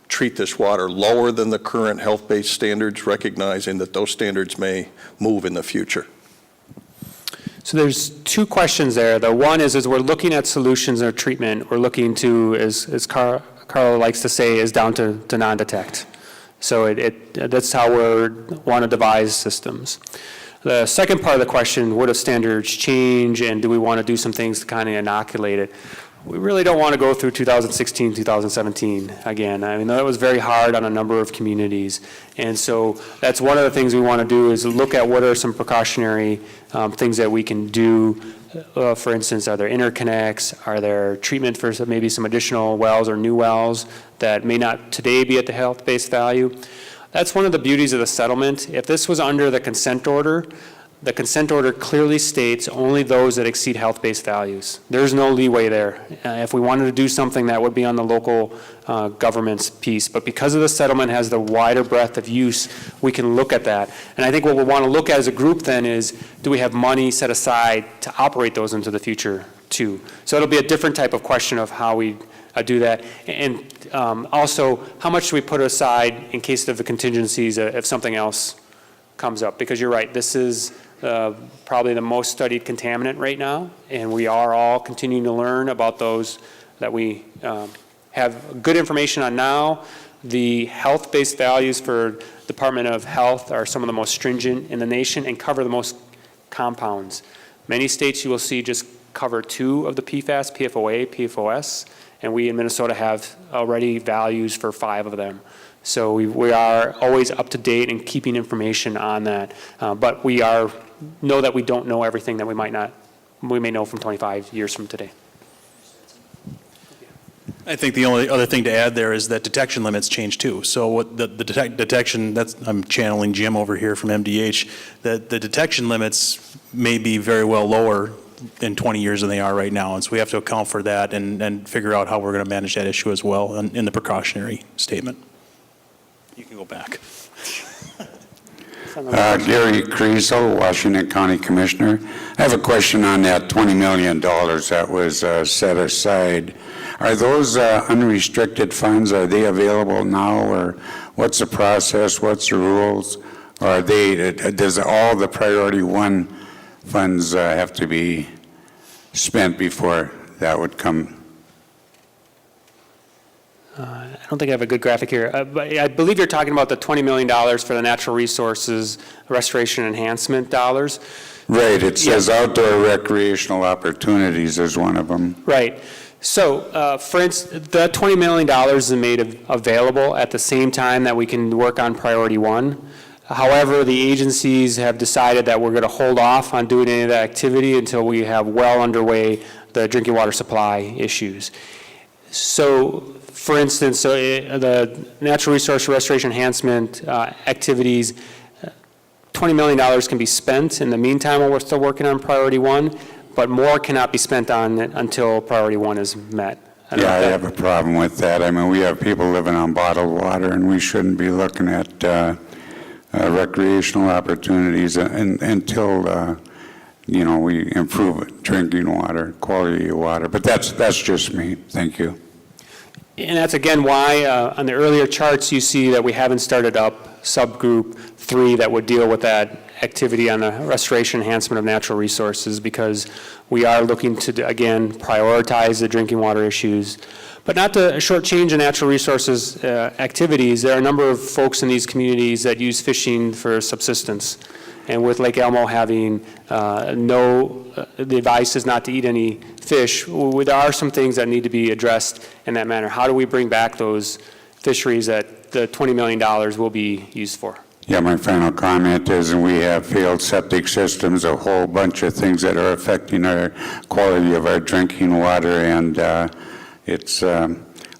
treat this water lower than the current health-based standards, recognizing that those standards may move in the future? So there's two questions there. The one is we're looking at solutions or treatment. We're looking to, as Carl likes to say, is down to non-detect. So that's how we want to devise systems. The second part of the question, what if standards change and do we want to do some things to kind of inoculate it? We really don't want to go through 2016, 2017 again. I mean, that was very hard on a number of communities. And so that's one of the things we want to do is look at what are some precautionary things that we can do. For instance, are there interconnects? Are there treatment for maybe some additional wells or new wells that may not today be at the health-based value? That's one of the beauties of the settlement. If this was under the consent order clearly states only those that exceed health-based values. There's no leeway there. If we wanted to do something, that would be on the local government's piece. But because of the settlement has the wider breadth of use, we can look at that. And I think what we want to look at as a group then is, do we have money set aside to operate those into the future too? So it'll be a different type of question of how we do that. And also, how much do we put aside in case of the contingencies if something else comes up? Because you're right, this is probably the most studied contaminant right now, and we are all continuing to learn about those that we have good information on now. The health-based values for Department of Health are some of the most stringent in the nation and cover the most compounds. Many states you will see just cover 2 of the PFAS, PFOA, PFOS, and we in Minnesota have already values for 5 of them. So we are always up to date and keeping information on that. But we know that we don't know everything that we may know from 25 years from today. I think the only other thing to add there is that detection limits change too. So what the detection, I'm channeling Jim over here from MDH, that the detection limits may be very well lower in 20 years than they are right now. And so we have to account for that and figure out how we're going to manage that issue as well in the precautionary statement. You can go back. Gary Kriesel, Washington County Commissioner. I have a question on that $20 million that was set aside. Are those unrestricted funds, are they available now, or what's the process, what's the rules? Or are they, does all the priority 1 funds have to be spent before that would come? I don't think I have a good graphic here, but I believe you're talking about the $20 million for the natural resources restoration enhancement dollars. Right, it says outdoor recreational opportunities is one of them. Right. So, for instance, the $20 million is made available at the same time that we can work on priority 1. However, the agencies have decided that we're going to hold off on doing any of that activity until we have well underway the drinking water supply issues. So, for instance, the natural resource restoration enhancement activities, $20 million can be spent in the meantime while we're still working on priority 1, but more cannot be spent on it until priority 1 is met. I have a problem with that. I mean, we have people living on bottled water, and we shouldn't be looking at recreational opportunities until, we improve drinking water, quality of water. But that's just me. Thank you. And that's again why on the earlier charts you see that we haven't started up subgroup 3 that would deal with that activity on the restoration enhancement of natural resources, because we are looking to, again, prioritize the drinking water issues. But not to shortchange the natural resources activities, there are a number of folks in these communities that use fishing for subsistence. And with Lake Elmo having the advice is not to eat any fish, there are some things that need to be addressed in that manner. How do we bring back those fisheries that the $20 million will be used for? Yeah, my final comment is we have failed septic systems, a whole bunch of things that are affecting our quality of our drinking water, and it's,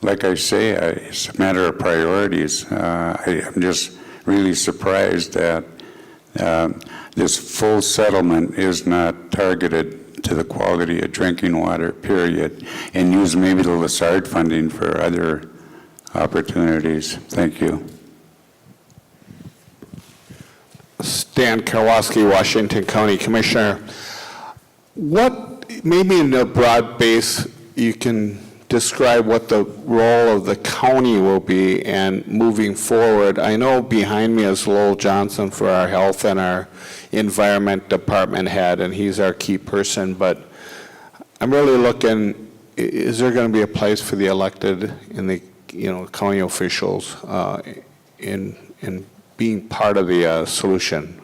like I say, it's a matter of priorities. I'm just really surprised that this full settlement is not targeted to the quality of drinking water, period, and use maybe the LaSard funding for other opportunities. Thank you. Stan Karwoski, Washington County Commissioner. What, maybe in a broad base, you can describe what the role of the county will be and moving forward. I know behind me is Lowell Johnson for our health and our environment department head, and he's our key person, but I'm really looking, is there going to be a place for the elected and the county officials in being part of the solution?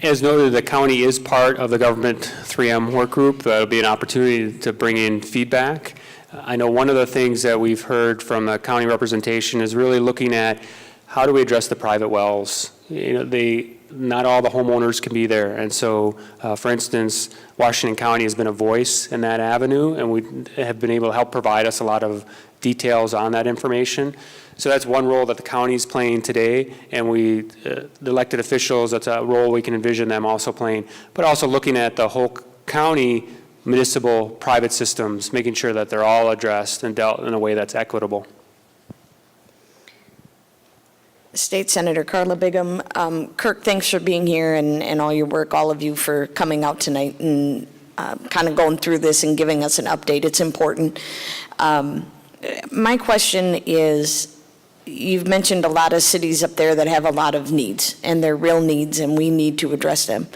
As noted, the county is part of the government 3M work group. That'll be an opportunity to bring in feedback. I know one of the things that we've heard from the county representation is really looking at how do we address the private wells. Not all the homeowners can be there, and so, for instance, Washington County has been a voice in that avenue, and we have been able to help provide us a lot of details on that information. So that's one role that the county is playing today, and the elected officials, that's a role we can envision them also playing, but also looking at the whole county, municipal, private systems, making sure that they're all addressed and dealt in a way that's equitable. State Senator Carla Bigham. Kirk, thanks for being here and all your work, all of you for coming out tonight and kind of going through this and giving us an update. It's important. My question is, you've mentioned a lot of cities up there that have a lot of needs, and they're real needs, and we need to address them.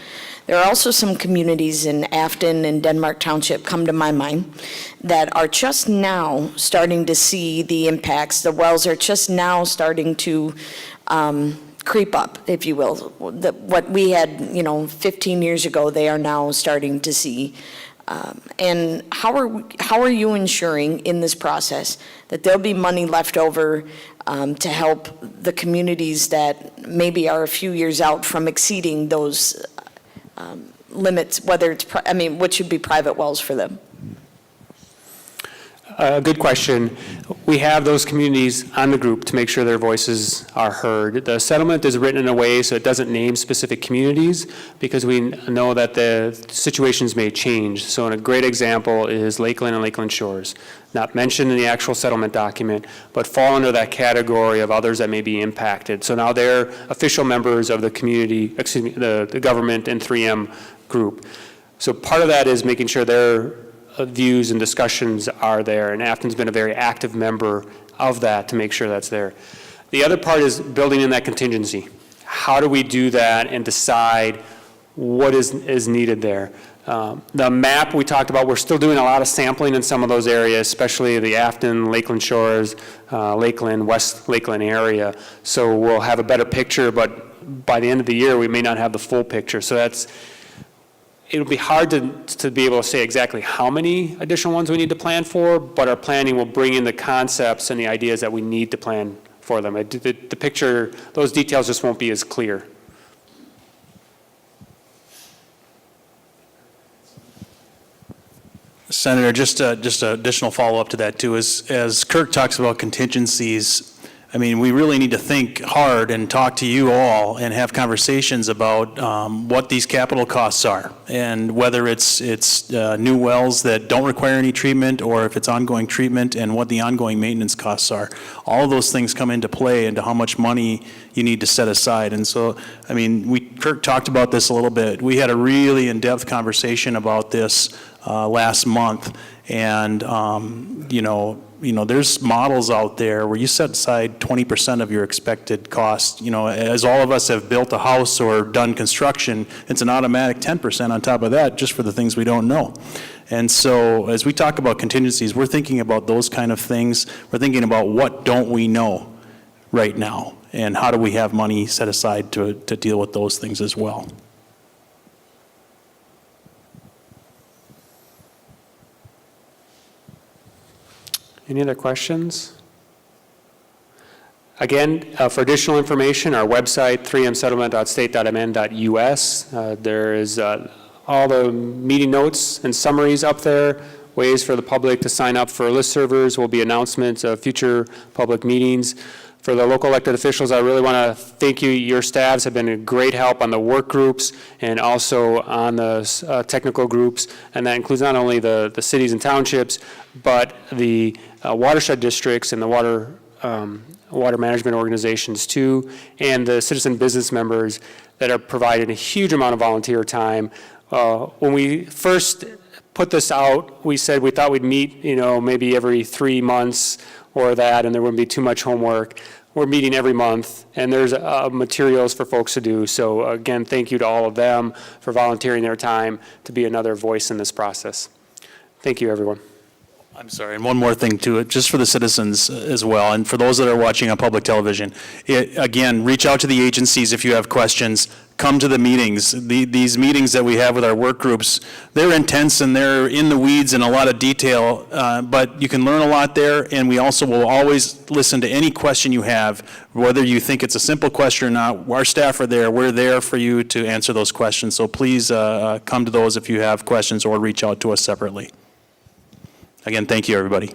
There are also some communities in Afton and Denmark Township come to my mind that are just now starting to see the impacts. The wells are just now starting to creep up, if you will. What we had, 15 years ago, they are now starting to see. And how are you ensuring in this process that there'll be money left over to help the communities that maybe are a few years out from exceeding those limits, whether it's, what should be private wells for them? Good question. We have those communities on the group to make sure their voices are heard. The settlement is written in a way so it doesn't name specific communities because we know that the situations may change. So a great example is Lakeland and Lakeland Shores. Not mentioned in the actual settlement document, but fall under that category of others that may be impacted. So now they're official members of the community, the government and 3M group. So part of that is making sure their views and discussions are there, and Afton's been a very active member of that to make sure that's there. The other part is building in that contingency. How do we do that and decide what is needed there? The map we talked about, we're still doing a lot of sampling in some of those areas, especially the Afton, Lakeland Shores, Lakeland, West Lakeland area. So we'll have a better picture, but by the end of the year, we may not have the full picture. So it'll be hard to be able to say exactly how many additional ones we need to plan for, but our planning will bring in the concepts and the ideas that we need to plan for them. The picture, those details just won't be as clear. Senator, just an additional follow-up to that too, as Kirk talks about contingencies, I mean, we really need to think hard and talk to you all and have conversations about what these capital costs are, and whether it's new wells that don't require any treatment, or if it's ongoing treatment, and what the ongoing maintenance costs are. All of those things come into play into how much money you need to set aside. And so, I mean, Kirk talked about this a little bit. We had a really in-depth conversation about this last month, and there's models out there where you set aside 20% of your expected cost. As all of us have built a house or done construction, it's an automatic 10% on top of that just for the things we don't know. And so as we talk about contingencies, we're thinking about those kind of things. We're thinking about what don't we know right now, and how do we have money set aside to deal with those things as well. Any other questions? Again, for additional information, our website, 3msettlement.state.mn.us. There is all the meeting notes and summaries up there, ways for the public to sign up for listservers. Will be announcements of future public meetings. For the local elected officials, I really want to thank you. Your staffs have been a great help on the work groups and also on the technical groups, and that includes not only the cities and townships, but the watershed districts and the water management organizations too, and the citizen business members that are providing a huge amount of volunteer time. When we first put this out, we said we thought we'd meet, maybe every 3 months or that, and there wouldn't be too much homework. We're meeting every month, and there's materials for folks to do. So again, thank you to all of them for volunteering their time to be another voice in this process. Thank you, everyone. I'm sorry, and one more thing to it, just for the citizens as well, and for those that are watching on public television. Again, reach out to the agencies if you have questions. Come to the meetings. These meetings that we have with our work groups, they're intense and they're in the weeds in a lot of detail, but you can learn a lot there, and we also will always listen to any question you have, whether you think it's a simple question or not. Our staff are there. We're there for you to answer those questions, so please come to those if you have questions, or reach out to us separately. Again, thank you, everybody.